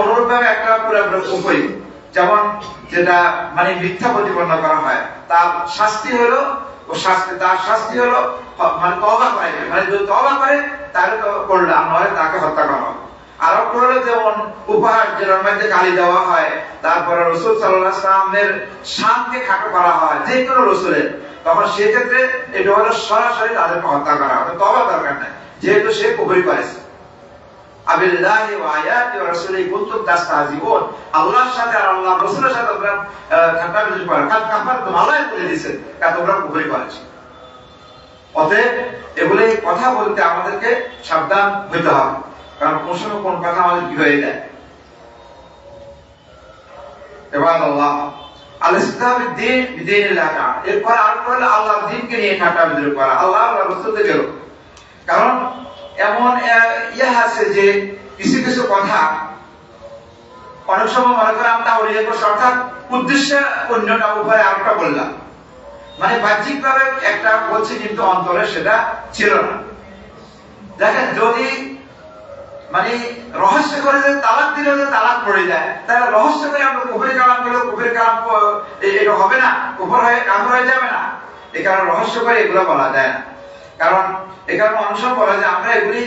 অনুরূপভাবে একটা পুরোপুরি কুফরি, যেমন যেটা মানে মিথ্যা প্রতিপন্ন করা হয়, তার শাস্তি হলো তার শাস্তি হলো মানে তওবা করে, মানে যদি তওবা করে তাহলে তো করলাম, নয় তাকে হত্যা করা হবে। আর একটা হলো যেমন উপহাস, যেটার মধ্যে গালি দেওয়া হয়, তারপরে রাসূল সাল্লাল্লাহু আলাইহি ওয়াসাল্লামের শানকে খাটো করা হয় যে কোনো রাসূলের, তখন সেক্ষেত্রে এটা হলো সরাসরি তাদেরকে হত্যা করা হবে, তওবা দরকার নাই, যেহেতু সে কুফরি করেছে। আবিল্লাহি ওয়া আয়াতি ওয়া রাসূলিহি কুনতুম তাস্তাহজিউন, আল্লাহর সাথে আর আল্লাহর রাসূলের সাথে তোমরা ঠাট্টাবিদ্রুপ করো, কাফারতুম, আল্লাহ বলে দিয়েছেন তোমরা কুফরি করেছো। অতএব এগুলো কথা বলতে আমাদেরকে সাবধান হতে হবে, কারণ কোন সময় কোন কথা আমাদের কি হয়ে যায়। এবার আল্লাহ আল-ইসতিহজা'বিদ-দ্বীন বিদীনিল্লাহ তাআলা, এরপর আরেকটা হলো আল্লাহর দ্বীনকে নিয়ে ঠাট্টাবিদ্রুপ করা, আল্লাহ আর রাসূলকে গেল। কারণ এমন ইয়া আছে যে কিছু কিছু কথা অনেক সময় মনে করে আমরা ওলিয়া করছি, অর্থাৎ উদ্দেশ্য অন্যটা উপরে আরেকটা বললাম, মানে বাহ্যিক ভাবে একটা বলছি কিন্তু অন্তরে সেটা ছিল না। দেখেন, যদি মানে রহস্য করে যে তালাক দিলে যে তালাক পড়ে যায়, তাহলে রহস্য করে আমরা কুফরি কালাম করলে কুফরি কালাম এটা হবে না, কুফর হয়ে কাফর হয়ে যাবে না। এই কারণে রহস্য করে এগুলো বলা যায় না। কারণ এই কারণে মানুষ বলে যে আমরা এগুলি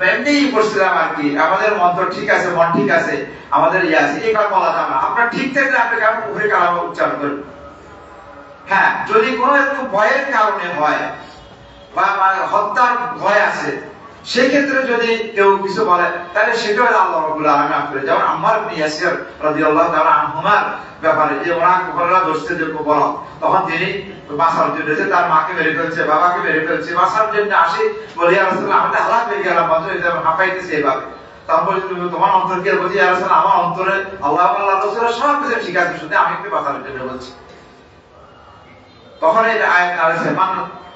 এমনি করছিলাম আর কি, আমাদের মন্ত্র ঠিক আছে, মন ঠিক আছে, আমাদের ইয়ে আছে, এই কথা বলা যাবে না। আপনার ঠিক থাকলে আপনি কেমন কুফরি কালাম উচ্চারণ করবেন? হ্যাঁ, যদি কোনো একটু ভয়ের কারণে হয় বা হত্যার ভয় আছে, সেই ক্ষেত্রে যদি কেউ কিছু বলে তাহলে সেটাও আল্লাহ রাব্বুল আলামিন মাফ করে। যেমন আম্মার ইবনে ইয়াসির রাদিয়াল্লাহু তাআলা আনহুমার ব্যাপারে যে ওনাকে ঘটনা দোষতে যে বলো, তখন তিনি বাঁচার জন্য যে তার মাকে মেরে ফেলছে, বাবাকে মেরে ফেলছে, বাঁচার জন্য আসি বলে ইয়া রাসূলুল্লাহ আমি তো হালাক হয়ে গেলাম, মাত্র এটা হাঁপাইতেছে এইভাবে। তারপরে তুমি তোমার অন্তর কি বলছি, ইয়া রাসূলুল্লাহ আমার অন্তরে আল্লাহ আল্লাহ রাসূলের সব কিছু ঠিক আছে, শুধু আমি একটু বাঁচার জন্য বলছি। তখন এই আয়াত নাযিল হয়, মান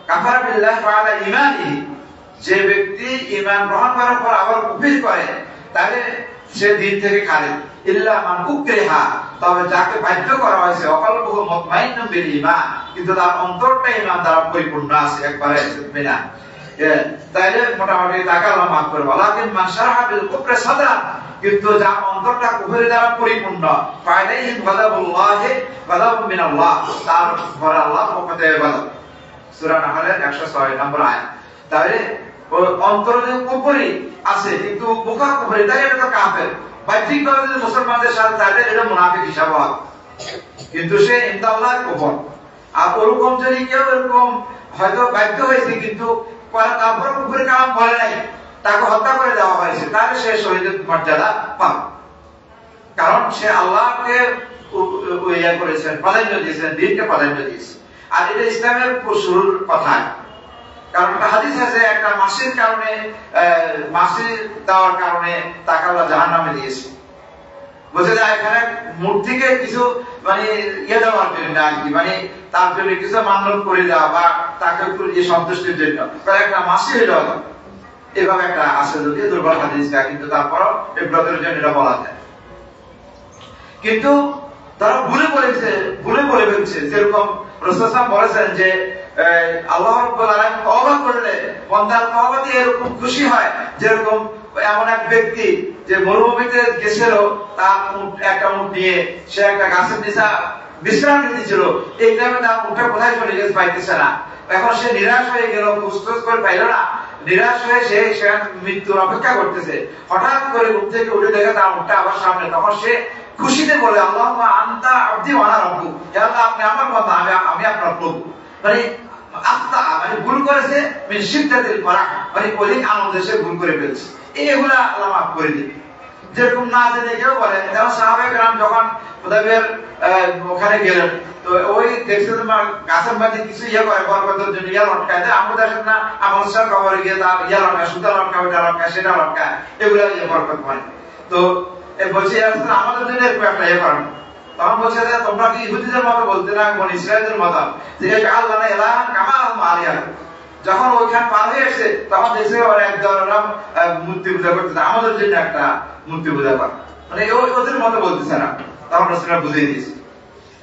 কাফারা বিল্লাহি ওয়া আলা ঈমানিহি, যে ব্যক্তি ঈমান গ্রহণ করার পর আবার কুফর করে তাহলে সে দিন থেকে খারিজ। ইল্লা মান উকরিহা, তবে যাকে বাধ্য করা হয়েছে, অকলবহু মুতমাইন্নুন বিল ঈমান, কিন্তু তার অন্তরটা ঈমান দ্বারা পরিপূর্ণ আছে, একবারে বিনা, তাইলে মোটামুটি তাকে আল্লাহ মাফ করবে। ওয়ালাকিন মান শারাহা বিল কুফরি সাদরান, কিন্তু যার অন্তরটা কুফরের দ্বারা পরিপূর্ণ, ফাইলাইহি গাযাবুল্লাহি গাযাবুন মিনাল্লাহ, তার উপরে আল্লাহর পক্ষ থেকে গজব। সূরা নাহলের 106 নম্বর আয়াত। তাহলে অন্তরে যে কুফরি আছে কিন্তু মুখা কুফরি, তাই এটা তো কাফের। বাহ্যিকভাবে যদি মুসলমানদের সাথে থাকে এটা মুনাফিক হিসাব হয়, কিন্তু সে ইনশাআল্লাহ কুফর। আর ওরকম যদি কেউ এরকম হয়তো বাধ্য হয়েছে কিন্তু তারপর কুফরি কালাম বলে নাই, তাকে হত্যা করে দেওয়া হয়েছে, তাহলে সে শহীদের মর্যাদা পাবে, কারণ সে আল্লাহকে ইয়া করেছেন, প্রাধান্য দিয়েছেন, দিনকে প্রাধান্য দিয়েছে। আর এটা ইসলামের শুরুর কথা, কারণ একটা হাদিস আছে একটা মাসির কারণে, মাসি দেওয়ার কারণে তাকে আল্লাহ জাহান্নামে দিয়েছে। বুঝে যায় এখানে মূর্তিকে কিছু মানে ইয়ে দেওয়ার জন্য আর কি, মানে তার জন্য কিছু মান্যত করে দেওয়া বা তাকে সন্তুষ্টির জন্য একটা মাসি হয়ে যাওয়া, এভাবে একটা আছে যদি দুর্বল হাদিসটা, কিন্তু তারপরও ইবরাতের জন্য এটা বলা যায়। কিন্তু তারা ভুলে বলে ফেলছে, যেরকম রাসূল সাল্লাল্লাহু আলাইহি ওয়াসাল্লাম বলেছেন যে আল্লাহ রাব্বুল আলামিন তওবা করলে বান্দার তওবা দিয়ে এরকম খুশি হয়, যেরকম এমন এক ব্যক্তি যে মরুভূমিতে গেছিল, তার একটা উট নিয়ে সে একটা গাছের নিচে বিশ্রাম নিতেছিল, এই টাইমে তার উটটা কোথায় চলে গেছে পাইতেছে না। এখন সে নিরাশ হয়ে গেল, খুঁজখুঁজ করে পাইল না, নিরাশ হয়ে সে মৃত্যুর অপেক্ষা করতেছে। হঠাৎ করে ঘুম থেকে উঠে দেখে তার উটটা আবার সামনে, তখন সে খুশিতে বলে আল্লাহুম্মা আনতা আবদি ওয়া আনা রাব্বুক, হে আল্লাহ আপনি আমার কথা, আমি আপনার প্রভু। মানে আফতা মানে ভুল করেছে, মিন শিদ্দাতিল ফারাহ মানে অধিক আনন্দে সে ভুল করে ফেলছে, এইগুলা আল্লাহ মাফ করে দিন। যেরকম না জেনে কেউ বলে, যেমন সাহাবায়ে কেরাম যখন হুদায়বিয়ার ওখানে গেলেন, তো ওই দেখছে গাছের মাঝে কিছু ইয়ে করে বরকতের জন্য ইয়া লটকায় দেয়, আমরা দেখেন না আমার সার কবরে গিয়ে তার ইয়া লটকায়, সুতা লটকায়, ওটা লটকায়, সেটা লটকায়, এগুলা ইয়ে বরকত হয়। তো বলছে আমাদের জন্য এরকম একটা ইয়ে করেন। তখন বলছে যে তোমরা কি ইহুদিদের মতো বলতে না, কোন ইসরায়েলদের মতো, যে আল্লাহ না এলাহ কামা আলিয়া। যখন ওইখান পার হয়ে এসে তখন দেখছে ওরা একদল মূর্তি পূজা করতেছে, আমাদের জন্য একটা মূর্তি পূজা কর, মানে ওদের মতো বলতেছে না। তখন রাসূলুল্লাহ বুঝিয়ে দিয়েছে।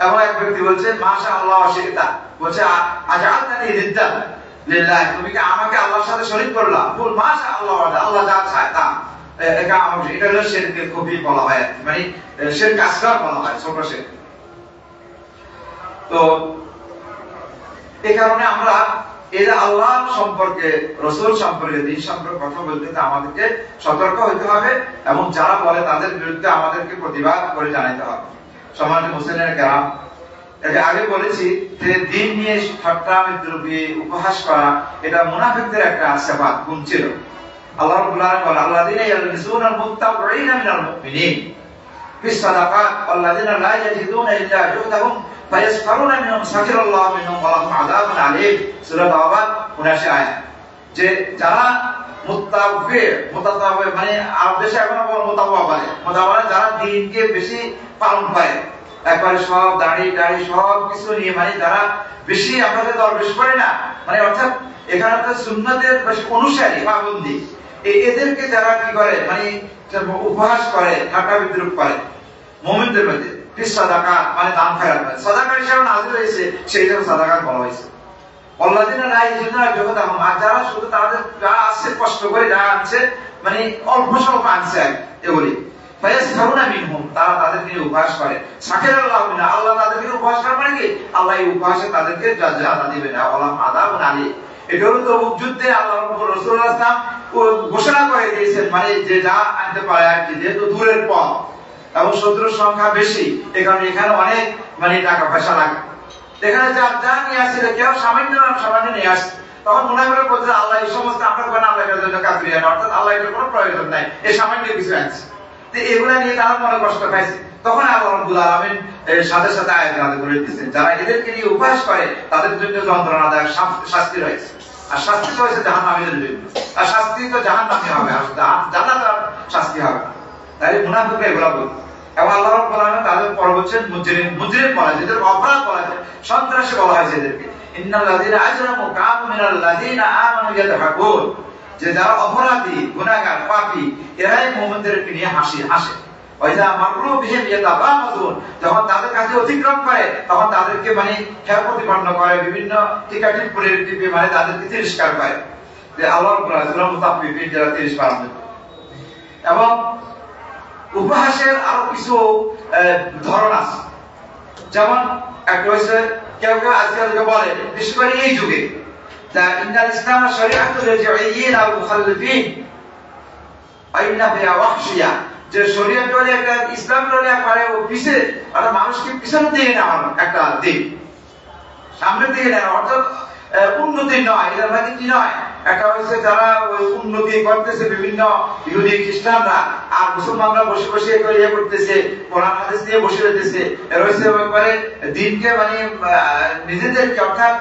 এবং এক ব্যক্তি বলছে মাশাআল্লাহ শিরকা, বলছে আজআলতানি নিদ্দান লিল্লাহ, তুমি কি আমাকে আল্লাহর সাথে শরীক করলা? বল মাশাআল্লাহ, আল্লাহ যা চায় তা। এটা হলো শিরকের খুবই বলা হয়, মানে শিরক আসগার বলা হয়, ছোট শিরক। তো এই কারণে আমরা এই আল্লাহ সম্পর্কে, রাসূল সম্পর্কে, দ্বীন সম্পর্কে কথা বলতে আমাদেরকে সতর্ক হতে হবে, এবং যারা বলে তাদের বিরুদ্ধে আমাদেরকে প্রতিবাদ করে জানাতে হবে। সম্মানিত মুসলিমের কেরাম, এর আগে বলেছি যে দ্বীন নিয়ে ঠাট্টা বিদ্রুপি উপহাস করা এটা মুনাফিকদের একটা সিফাত, গুণ ছিল। আল্লাহ রাব্বুল আলামিন বলেন আল্লাযীনা ইয়ালমিসুনাল মুত্তাবিঈনা মিনাল মুমিনিন ফিস সাদাকাত ওয়াল্লাযীনা লা ইয়াজিদুনা ইল্লা জুহদাহুম ফায়াসফারুনা মিনহুম সাখিরাল্লাহু মিনহুম ওয়া লাহুম আযাবুন আলীম। সূরা তাওবা 79 আয়াত। যে যারা মুতাতাওয়ি মানে আরব দেশে এখন মুতাওয়া বলে, যারা দ্বীনকে বেশি পালন করে, একবারে সব দাড়ি সব কিছু নিয়ে, মানে যারা বেশি আমরা যে দরবেশ করে না, মানে অর্থাৎ এখানে তো সুন্নতের বেশি অনুসারী পাবন্দি, এদেরকে যারা কি করে মানে উপহাস করে, ঠাট্টা বিদ্রুপ করে মুমিনদের মধ্যে। ফিস সাদাকাত মানে দান খয়রাত, সাদাকা হিসেবে নাযিল হয়েছে, সেই হিসেবে সাদাকাত বলা হয়েছে। আল্লাযীনা লা ইয়াজিদুনা জুহদাহুম, আর যারা শুধু তাদের যা আছে কষ্ট করে যা আনছে, মানে অল্প স্বল্প আনছে এগুলি, ফায়াসফারুনা মিনহুম তারা তাদেরকে উপহাস করে, সাখিরাল্লাহু মিনহুম আল্লাহ তাদেরকে উপহাস করে, মানে কি আল্লাহ এই উপহাসে তাদেরকে জাযা দিবে না, ওয়া লাহুম আযাবুন আলীম। এটা হলো তবুক যুদ্ধে আল্লাহ রাসূলুল্লাহ সাল্লাল্লাহু আলাইহি ওয়াসাল্লাম ঘোষণা করে দিয়েছেন, মানে যে যা আনতে পারে আর কি, যেহেতু দূরের পথ এবং শত্রুর সংখ্যা বেশি, এখানে অনেক মানে টাকা পয়সা লাগে, এখানে যা নিয়ে আসছিল কেউ সামান্য নিয়ে আসছে, তখন মুনাফিকরা বলছে আল্লাহ এই সমস্ত আমরা কোন আল্লাহ এর জন্য কাজ করি না, অর্থাৎ আল্লাহ এর কোনো প্রয়োজন নাই, এই সামান্য কিছু আছে। তো এগুলা নিয়ে তারা মনে কষ্ট পাইছে। তখন আল্লাহ রাব্বুল আলামিন সাথে সাথে আয়াত নাযিল করে দিয়েছেন, যারা এদেরকে নিয়ে উপহাস করে তাদের জন্য যন্ত্রণাদায়ক শাস্তি রয়েছে। আর শাস্তি তো হয়েছে জাহান্নামীদের জন্য, আর শাস্তি তো জাহান্নামী হবে, আর জান্নাতে শাস্তি হবে। তাই মুনাফিকরা এগুলা বলছে। এবং আল্লাহ রাব্বুল আলামিন তাদের পর বলছেন মুজরিম বলা, যাদের অপরাধ বলা হয়, সন্ত্রাসী বলা হয়েছে এদেরকে। ইন্নাল্লাযীনা আজরামু কানু মিনাল্লাযীনা আমানু ইয়াদহাকুন, যে যারা অপরাধী, গুনাহগার, পাপী, এরাই মুমিনদেরকে নিয়ে হাসে। ওয়াইযা মাররু বিহিম ইয়াতাগামাদুন, যখন তাদের কাছে অতিক্রম করে তখন তাদেরকে মানে খেয়াল প্রতিপন্ন করে, বিভিন্ন টিকাটিপুরের টিপে মানে তাদেরকে তিরস্কার করে। যে আল্লাহ রাব্বুল আলামিন মুতাফফিফিন, যারা তিরস্কার করে। এবং উপহাসের আরো কিছু ধরন আছে। যেমন একটা হচ্ছে কেউ আজকালকে বলে, বিশেষ করে এই যুগে, ইন্নাল ইসলাম শরীআতুল রাজিয়িন আল মুখাল্লিফিন আইনা বিয়া ওয়াহশিয়া, যে শরীয়ত হলো একটা, ইসলাম হলো একবারে ও পিছে, আর মানুষকে পিছন দিকে নেওয়ার একটা দিক, সামনের দিকে নেওয়া, অর্থাৎ উন্নতি নয়, এটা মানে কি নয়, একটা হচ্ছে যারা ওই উন্নতি করতেছে বিভিন্ন ইহুদি খ্রিস্টানরা, আর মুসলমানরা বসে বসে ইয়ে করতেছে, কোরআন হাদিস নিয়ে বসে রয়েছে, এর হচ্ছে একবারে দিনকে মানে নিজেদেরকে, অর্থাৎ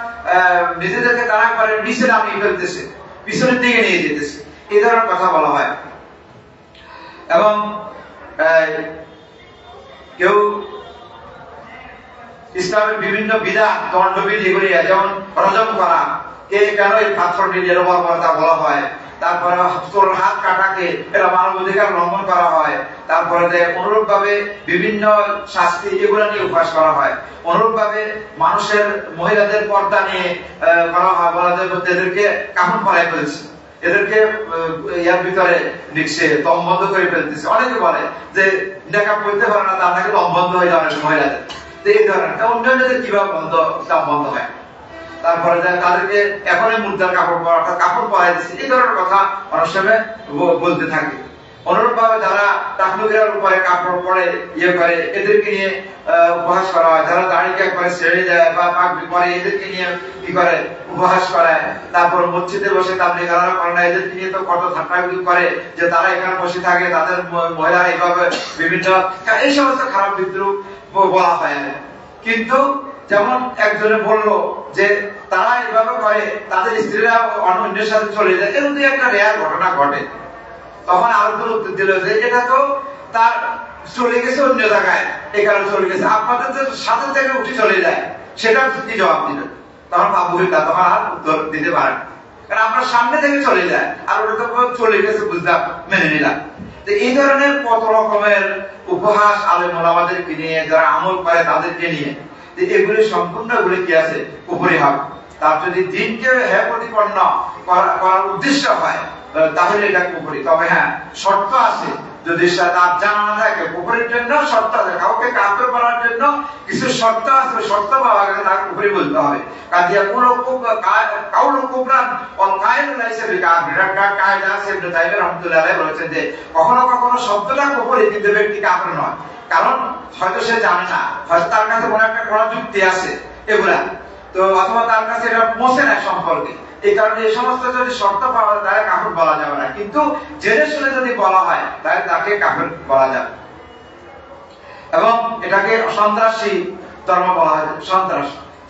নিজেদেরকে তারা একবারে নিচে নামিয়ে ফেলতেছে, পিছনের দিকে নিয়ে যেতেছে, এই ধরনের কথা বলা হয়। এবং কেউ ইসলামের বিভিন্ন বিধান, দণ্ডবিধি এগুলি, যেমন রজম করা, কে কেন এই পাথর নিয়ে বর্বরতা বলা হয়, তারপরে তোর হাত কাটাকে এটা মানবাধিকার লঙ্ঘন করা হয়, তারপরে অনুরূপ ভাবে বিভিন্ন শাস্তি এগুলো নিয়ে উপহাস করা হয়। অনুরূপ ভাবে মানুষের মহিলাদের পর্দা নিয়ে করা হয়, বলা যায় এদেরকে কাফন পরায় ফেলছে, এদেরকে ইয়ার ভিতরে নিচ্ছে, দম বন্ধ করে ফেলতেছে। অনেকে বলে যে নেকাব করতে পারে না, তার নাকি দম বন্ধ হয়ে যাবে মহিলাদের। এই ধরনের অন্যদের কিভাবে দম বন্ধ হয়, তারপরে তাদেরকে এখনই মুদ্রার কাপড় পরা, অর্থাৎ কাপড় পরাই দিচ্ছে, এই ধরনের কথা অনেক সময় বলতে থাকে। অনুরূপ ভাবে যারা টাকনুগিরার উপরে কাপড় পরে ইয়ে করে, এদেরকে নিয়ে উপহাস করা হয়। যারা দাড়িকে একবারে ছেড়ে দেয় বা পাগড়ি পরে, এদেরকে নিয়ে কি করে উপহাস করায়। তারপর মসজিদে বসে তাবলীগরা করে না, এদেরকে নিয়ে তো কত ঠাট্টাগুলি করে, যে তারা এখানে বসে থাকে, তাদের মহিলারা এইভাবে বিভিন্ন এই সমস্ত খারাপ বিদ্রুপ বলা হয়। কিন্তু যেমন একজনে বললো যে তারা এইভাবে করে, তাদের স্ত্রীরা অন্যের সাথে চলে যায়, এর মধ্যে একটা রেয়ার ঘটনা ঘটে। তখন আরেকজন উত্তর দিল যে এটা তো তার চলে গেছে অন্য জায়গায়, এই কারণে চলে গেছে, আপনাদের যে সাথে থেকে উঠে চলে যায় সেটা কি জবাব দিবেন? তখন বাবুরিদা তখন আর উত্তর দিতে পারেন, কারণ আপনার সামনে থেকে চলে যায়, আর ওটা তো চলে গেছে বুঝলাম, মেনে নিলাম। তো এই ধরনের কত রকমের উপহাস আলেম ওলামাদেরকে নিয়ে, যারা আমল করে তাদেরকে নিয়ে, এগুলি সম্পূর্ণ এগুলি কি আছে উপরে হবে। তার যদি দিনকে প্রতিপন্ন করার উদ্দেশ্য হয় তাহলে এটা কুফরি। তবে হ্যাঁ, শর্ত আছে, যদি তার জানা না থাকে, কুফরির জন্য শর্ত আছে, কাউকে কাফের করার জন্য কিছু শর্ত আছে, শর্ত পাওয়া গেলে তার কুফরি বলতে হবে। কাদিয়া কোন কাউল কুফরান ও কায়েল লাইসা বিকাফির, একটা কায়দা আছে ইবনে তাইমিয়া রাহমাতুল্লাহ আলাইহি বলেছেন যে কখনো কখনো শব্দটা কুফরি কিন্তু ব্যক্তি কাফের নয়, কারণ হয়তো সে জানে না, হয়তো তার কাছে কোনো একটা কোন যুক্তি আছে এগুলা, তো অথবা তার কাছে এটা পৌঁছে না সম্পর্কে, এই কারণে এই সমস্ত যদি শর্ত পাওয়া যায় তাহলে কাফের বলা যাবে না। কিন্তু জেনে শুনে যদি বলা হয় তাহলে তাকে কাফের বলা যাবে। এবং এটাকে সন্ত্রাসী ধর্ম বলা হয়।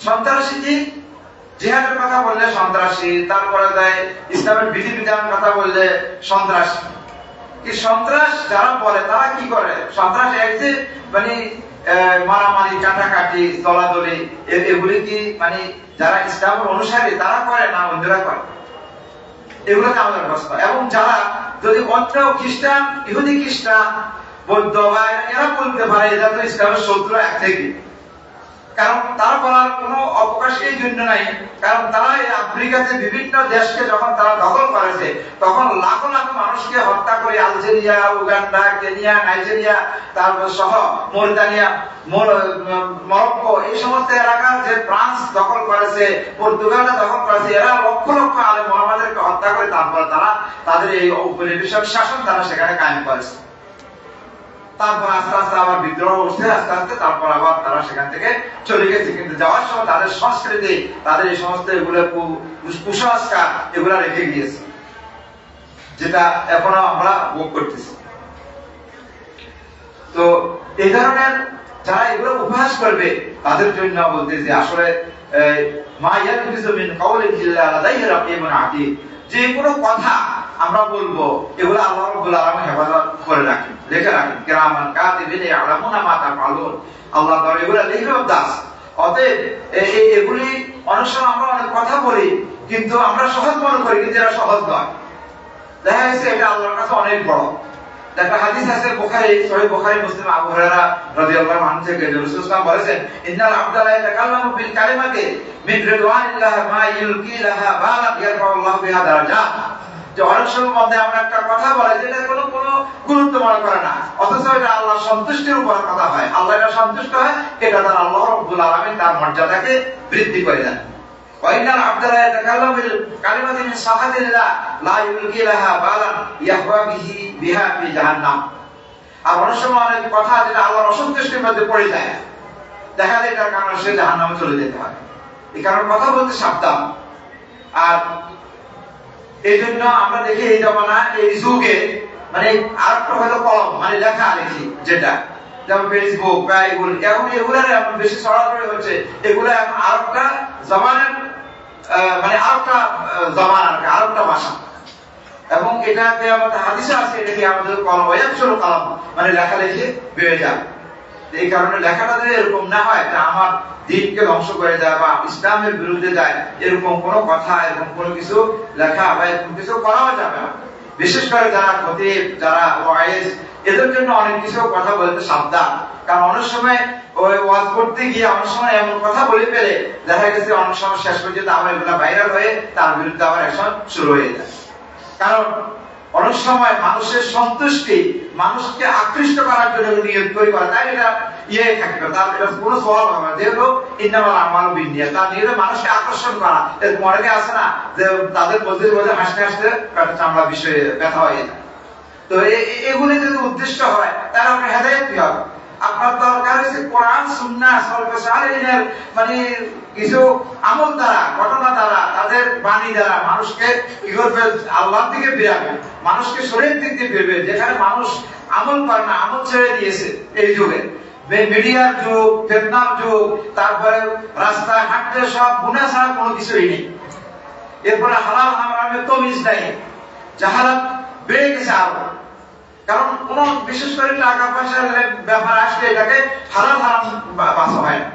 সন্ত্রাসী কি? জিহাদের কথা বললে সন্ত্রাসী, তারপরে দেয় ইসলামের বিধিবিধান কথা বললে সন্ত্রাসী। এই সন্ত্রাস যারা বলে তারা কি করে? সন্ত্রাস এক যে মানে মারামারি, কাটাকাটি, দলাদলি, এগুলি কি মানে যারা ইসলামের অনুসারী তারা করে না অন্যরা করে? এগুলোতে আমাদের প্রশ্ন। এবং যারা যদি অন্য খ্রিস্টান, ইহুদি খ্রিস্টান, বৌদ্ধ বা এরা বলতে পারে এরা তো ইসলামের শত্রু এক থেকে, কারণ তারা বলার কোনো অবকাশ এই জন্য নাই, কারণ তারা এই আফ্রিকাতে বিভিন্ন দেশকে যখন তারা দখল করেছে তখন লাখো লাখো মানুষকে হত্যা করে আলজেরিয়া, উগান্ডা, কেনিয়া, নাইজেরিয়া, তারপর সহ মরিতানিয়া, মরক্কো, এই সমস্ত এলাকার যে ফ্রান্স দখল করেছে, পর্তুগালটা দখল করেছে, এরা লক্ষ লক্ষ আলেম ওলামাদেরকে হত্যা করে তারপরে তারা তাদের এই উপনিবেশিক শাসন তারা সেখানে কায়েম করেছে। তারপর আস্তে আস্তে আবার বিদ্রোহ উঠছে, আস্তে আস্তে তারপর আবার তারা সেখান থেকে চলে গেছে। কিন্তু যাওয়ার সময় তাদের সংস্কৃতি, তাদের এই সমস্ত এগুলো কুসংস্কার এগুলা রেখে গিয়েছে, যেটা এখনো আমরা ভোগ করতেছি। তো এই ধরনের যারা এগুলো উপহাস করবে তাদের জন্য বলতে যে আসলে যে কোনো কথা আমরা বলবো এগুলো আল্লাহ রাব্বুল আলামিন হেফাজত করে রাখেন, লিখে রাখেন। কিরামান কাতিবিন ইয়ালামুনা মা তাফআলুন, আল্লাহ তাআলা এগুলো লিখে দাস। অতএব এগুলি অনেক সময় আমরা অনেক কথা বলি কিন্তু আমরা সহজ মনে করি, কিন্তু এটা সহজ নয়। দেখা গেছে এটা আল্লাহর কাছে অনেক বড়। একটা হাদিস আছে বুখারী, সহিহ বুখারী মুসলিম, আবু হুরায়রা রাদিয়াল্লাহু আনহু থেকে রাসূল সাল্লাল্লাহু আলাইহি ওয়াসাল্লাম বলেছেন, ইন্নাল আবদা লা ইয়াতাকাল্লামু বিল কালিমাতি মিন রিদওয়ানিল্লাহি মা ইলকি লাহা বালা ইয়ারফাউল্লাহু বিহা দারাজাত। যে অনেক সময় মধ্যে আমরা একটা কথা বলে যেটা কোনো গুরুত্ব মনে করে না, অথচ এটা আল্লাহর সন্তুষ্টির উপর কথা হয়, আল্লাহ এটা সন্তুষ্ট হয়, এটা দ্বারা আল্লাহ রাব্বুল আলামিন তার মর্যাদাকে বৃদ্ধি করে দেন। ওয়াইনাল আবদা লা ইয়াতাকাল্লামু বিল কালিমাতি মিন সাখাতিল্লাহ লা ইলকি লাহা বালা ইয়াহওয়া বিহা ফি জাহান্নাম। আর অনেক সময় অনেক কথা যেটা আল্লাহর অসন্তুষ্টির মধ্যে পড়ে যায়, দেখা যায় এটার কারণে সে জাহান্নামে চলে যেতে হয়। এই কারণে কথা বলতে সাবধান। আর এই জন্য আমরা দেখি এই জমানা এই যুগে মানে আরেকটা হলো কলম, মানে লেখা লেখি, যেটা যেমন ফেসবুক বা এগুলো, এখন এগুলার এখন বেশি ছড়াছড়ি হচ্ছে। এগুলো এখন আরেকটা জমানের মানে আরেকটা জমান, আরেকটা ভাষা। এবং এটাকে আমাদের হাদিসে আছে, এটাকে আমাদের কলম ওয়াইয়াবসুল কলম, মানে লেখালেখি বেড়ে যায়। এই কারণে লেখাটা যদি এরকম না হয় তা আমার দিনকে ধ্বংস করে যায় বা ইসলামের বিরুদ্ধে যায়, এরকম কোনো কথা, এরকম কোনো কিছু লেখা বা এরকম কিছু করাও যাবে না। বিশেষ করে যারা খতিব, যারা ওয়াইজ, এদের জন্য অনেক কিছু কথা বলতে সাবধান। কারণ অনেক সময় ওই ওয়াজ করতে গিয়ে অনেক সময় এমন কথা বলে ফেলে, দেখা গেছে অনেক সময় শেষ পর্যন্ত আবার এগুলা ভাইরাল হয়ে তার বিরুদ্ধে আবার অ্যাকশন শুরু হয়ে যায়। কারণ অনেক সময় মানুষের সন্তুষ্টি মানুষকে আকৃষ্ট করার জন্য নিয়ত তৈরি করে, তাই এটা থাকবে, তার এটা কোনো স্বভাব হবে না। যেহেতু ইন্নামাল আমালু বিন্নিয়াত, তার নিয়ত মানুষকে আকর্ষণ করা। এরকম অনেকে আছে না যে তাদের মধ্যে হাসতে হাসতে পেটের চামড়া বিষয়ে ব্যথা হয়ে যায়। তো এগুলি যদি উদ্দেশ্য হয় তাহলে আপনার হেদায়েত কি হবে? আপনার দরকার হচ্ছে কোরআন সুন্নাহ সলফে সালেহিনের মানে কিছু আমল দ্বারা, ঘটনা দ্বারা, তাদের বাণী দ্বারা মানুষকে কি করবে? আল্লাহর দিকে ফিরাবে, মানুষকে শরীরের দিক দিয়ে ফিরবে। যেখানে মানুষ আমল করে না, আমল ছেড়ে দিয়েছে এই যুগে, মিডিয়ার যুগ, ফিতনার যুগ, তারপরে রাস্তায় হাঁটতে সব গুনাহ ছাড়া কোনো কিছুই নেই। এরপরে হালাল হারামের তমিজ নাই, জাহালাত বেড়ে গেছে আরো। কারণ কোন বিশেষ করে টাকা পয়সার ব্যাপার আসলে এটাকে হালাল হারাম বাঁচা হয় না।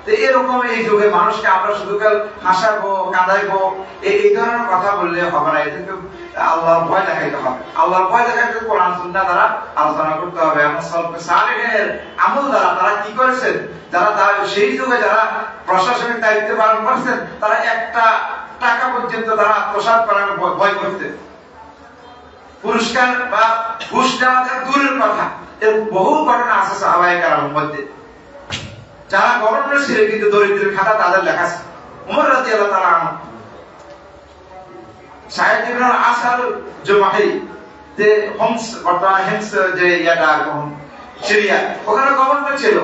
তো এরকম এই যুগে মানুষকে আমরা শুধু হাসাবো, কাঁদাইবো, এই ধরনের কথা বললে হবে না। এদেরকে আল্লাহর ভয় দেখাইতে হবে। আল্লাহর ভয় দেখাইতে কোরআন সুন্নাহ দ্বারা আলোচনা করতে হবে। এমন সলফে সালেহিনের আমল দ্বারা তারা কি করেছেন, যারা সেই যুগে যারা প্রশাসনিক দায়িত্ব পালন করেছেন, তারা একটা টাকা পর্যন্ত তারা আত্মসাৎ করার ভয় করতেন। পুরস্কার বা ঘুষ দেওয়া দূরের কথা, এর বহু ঘটনা আছে সাহাবায়ে কেরামের মধ্যে। যারা গভর্নর ছিলেন কিন্তু দরিদ্রের খাতা তাদের লেখা ছিল। ওমর রাদিয়াল্লাহু তাআলা আনহু, সাইদ ইবনে আসাদ জুমাহি, যে হোমস, বর্তমানে হোমস যে ইয়াটা সিরিয়া, ওখানে গভর্নর ছিল।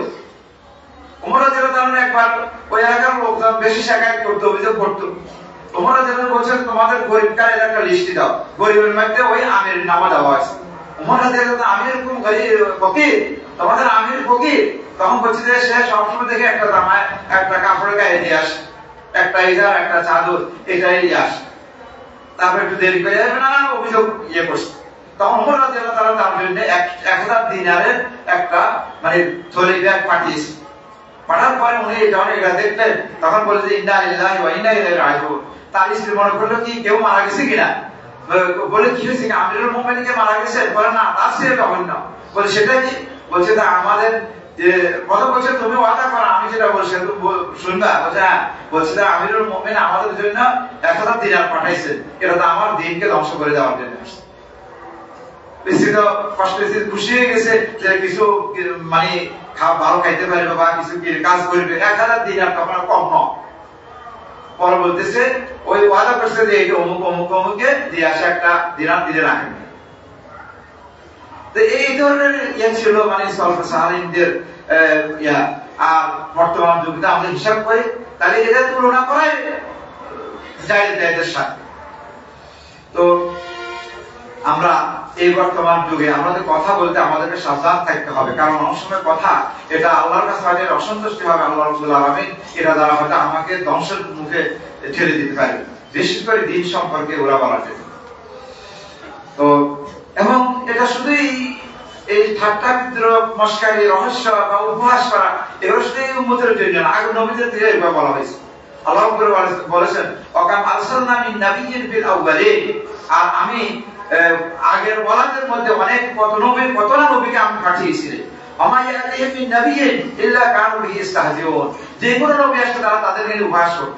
ওমর রাদিয়াল্লাহু তাআলা একবার ওই এলাকার লোকজন বেশি শিকায়ত করতে, অভিযোগ করতো। ওমর রাদিয়াল্লাহু বলছেন তোমাদের গরিব কার একটা লিস্ট দাও, গরিবের মধ্যে ওই আমির নামা দেওয়া আছে। ওমর রাদিয়াল্লাহু আমির কোন গরিব ফকির, তোমাদের আমির ফকির। তখন বলছে যে সে সবসময় দেখে একটা জামায় একটা কাপড়ের গায়ে দিয়ে আসে, একটা ইজার, একটা চাদর, এটাই দিয়ে আসে। তারপর একটু দেরি করে যাবে, না অভিযোগ করছে। তখন ওমর রাদিয়াল্লাহু তাআলা তার জন্য 1000 দিনারের একটা মানে থলি ব্যাগ পাঠিয়েছে। পাঠার পরে উনি যখন এটা দেখলেন তখন বলে যে ইন্না লিল্লাহি ওয়া ইন্না ইলাইহি রাজিউন। তার স্ত্রী মনে করলো কি কেউ মারা গেছে কিনা, বলে কি হয়েছে, আমিরুল মুমিনিনকে মারা গেছে? বলে না, তার চেয়ে জঘন্য। বলে সেটা কি? বলছে তা আমাদের যে কত বলছে তুমি ওয়াদা করো আমি যেটা বলছি শুনবা। বলছে হ্যাঁ। বলছে আমিরুল মুমিনিন আমাদের জন্য 1000 দিনার পাঠাইছেন, এটা তো আমার দিনকে ধ্বংস করে দেওয়ার জন্য। খুশি হয়ে গেছে যে কিছু মানে ভালো খাইতে পারবে বা কিছু কাজ করবে। 1000 দিনার তখন কম নয়। পরে বলতেছে ওই ওয়াদা করছে যে অমুক অমুক অমুকে দিয়ে আসে একটা দিনার দিলে রাখেন। তো এই ধরনের ছিল মানে সালিনদের আর বর্তমান যুগে আমরা হিসাব করি, তাহলে এদের তুলনা করাই যায় এদের সাথে। তো আমরা এই বর্তমান যুগে আমাদের কথা বলতে আমাদেরকে সাবধান থাকতে হবে, কারণ অনেক সময় কথা এটা আল্লাহর কাছে হয়তো অসন্তুষ্টি হবে আল্লাহ রাব্বুল আলামিন, এটা দ্বারা হয়তো আমাকে ধ্বংসের মুখে ঠেলে দিতে পারে, বিশেষ করে দিন সম্পর্কে ওরা বলার জন্য। তো এবং এটা শুধুই এই ঠাট্টা বিদ্রোহ মস্কারি রহস্য বা উপহাস করা এগুলো শুধুই উম্মতের জন্য না, আগে নবীদের থেকে এগুলো বলা হয়েছে। আল্লাহ বলেছেন ওয়াকাম আরসালনা মিন নাবিয়্যিন ফিল আউয়ালিন, আর আমি আগের ওয়ালাদের মধ্যে অনেক কত না নবীকে আমি পাঠিয়েছিলাম। ওমা ইয়াতিহিম মিন নাবিয়্যিন ইল্লা কানু বিহি ইস্তাহজিউন, যে কোন নবী আসতো তারা তাদের নিয়ে উপহাস করত,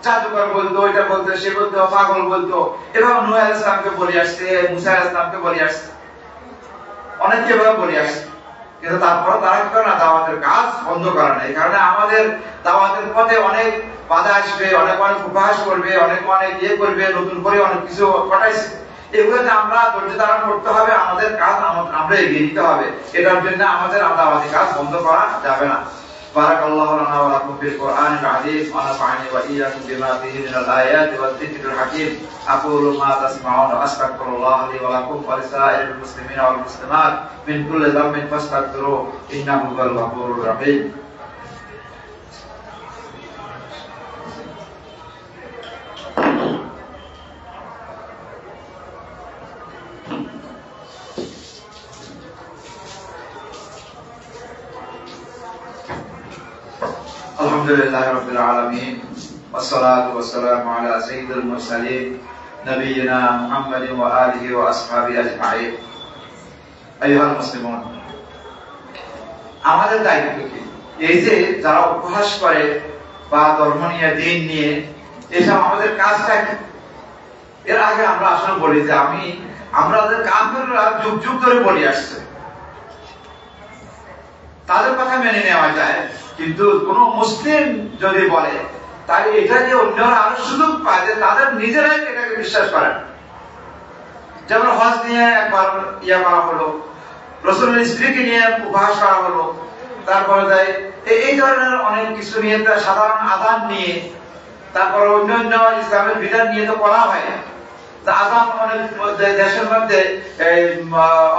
জাদুকর বলতো, এটা বলতো, সে বলতো, পাগল বলতো। এবং নূহ আলাইহিস সালামকে বলে আসছে, মুসা আলাইহিস সালামকে বলে আসছে, অনেককে এভাবে বলে আসছে। কিন্তু তারপর তারা কি করে না, দাওয়াতের কাজ বন্ধ করে না। এই কারণে আমাদের দাওয়াতের পথে অনেক বাধা আসবে, অনেক উপহাস করবে, অনেক করবে, নতুন করে অনেক কিছু ঘটাইছে। এগুলোতে আমরা ধৈর্য ধারণ করতে হবে, আমাদের কাজ আমরা এগিয়ে নিতে হবে। এটার জন্য আমাদের দাওয়াতি কাজ বন্ধ করা যাবে না। বারাকাল্লাহু লানা ওয়া লাকুম ফিল কুরআনিল আযীম ওয়া নাফা'নি ওয়া ইয়্যাকুম বিমা ফীহি মিনাল আয়াতি ওয়ায যিকরিল হাকীম। আকুলু মা তাসমাউনা ওয়া আস্তাগফিরুল্লাহ লি ওয়া লাকুম ওয়া লিসাইরিল মুসলিমিনা ওয়াল মুসলিমাত মিন কুল্লি যামবিন ফাস্তাগফিরুহু ইন্নাহু হুয়াল গফুরুর রাহিম। আলহামদুলিল্লাহি রাব্বিল আলামিন ওয়াসসালাতু ওয়াসসালামু আলা সাইয়্যিদিল মুরসালিন নবিয়িনা মুহাম্মাদিন ওয়া আলিহি ওয়া আসহাবিহি আজমাইন। আইয়ুহাল মুসলিমুন, আমাদের দায়িত্ব কি? এই যে যারা উপহাস করে বা ধর্ম নিয়ে, দিন নিয়ে, এসব আমাদের কাজটা কি? এর আগে আমরা আসলে বলি যে আমাদের কাফেররা যুগ যুগ ধরে বলে আসছে, তাদের কথা মেনে নেওয়া যায়। কিন্তু কোন মুসলিম যদি বলে, তাহলে এটা যে অন্যরা আরো সুযোগ পায় যে তাদের নিজেরাই এটাকে বিশ্বাস করেন। যেমন হজ নিয়ে একবার করা হলো, রাসূলের স্ত্রীকে নিয়ে উপহাস করা হলো, তারপরে এই ধরনের অনেক কিছু নিয়ে, সাধারণ আযান নিয়ে, তারপর অন্যান্য ইসলামের বিধান নিয়ে তো করা হয়। আযান অনেক দেশের মধ্যে,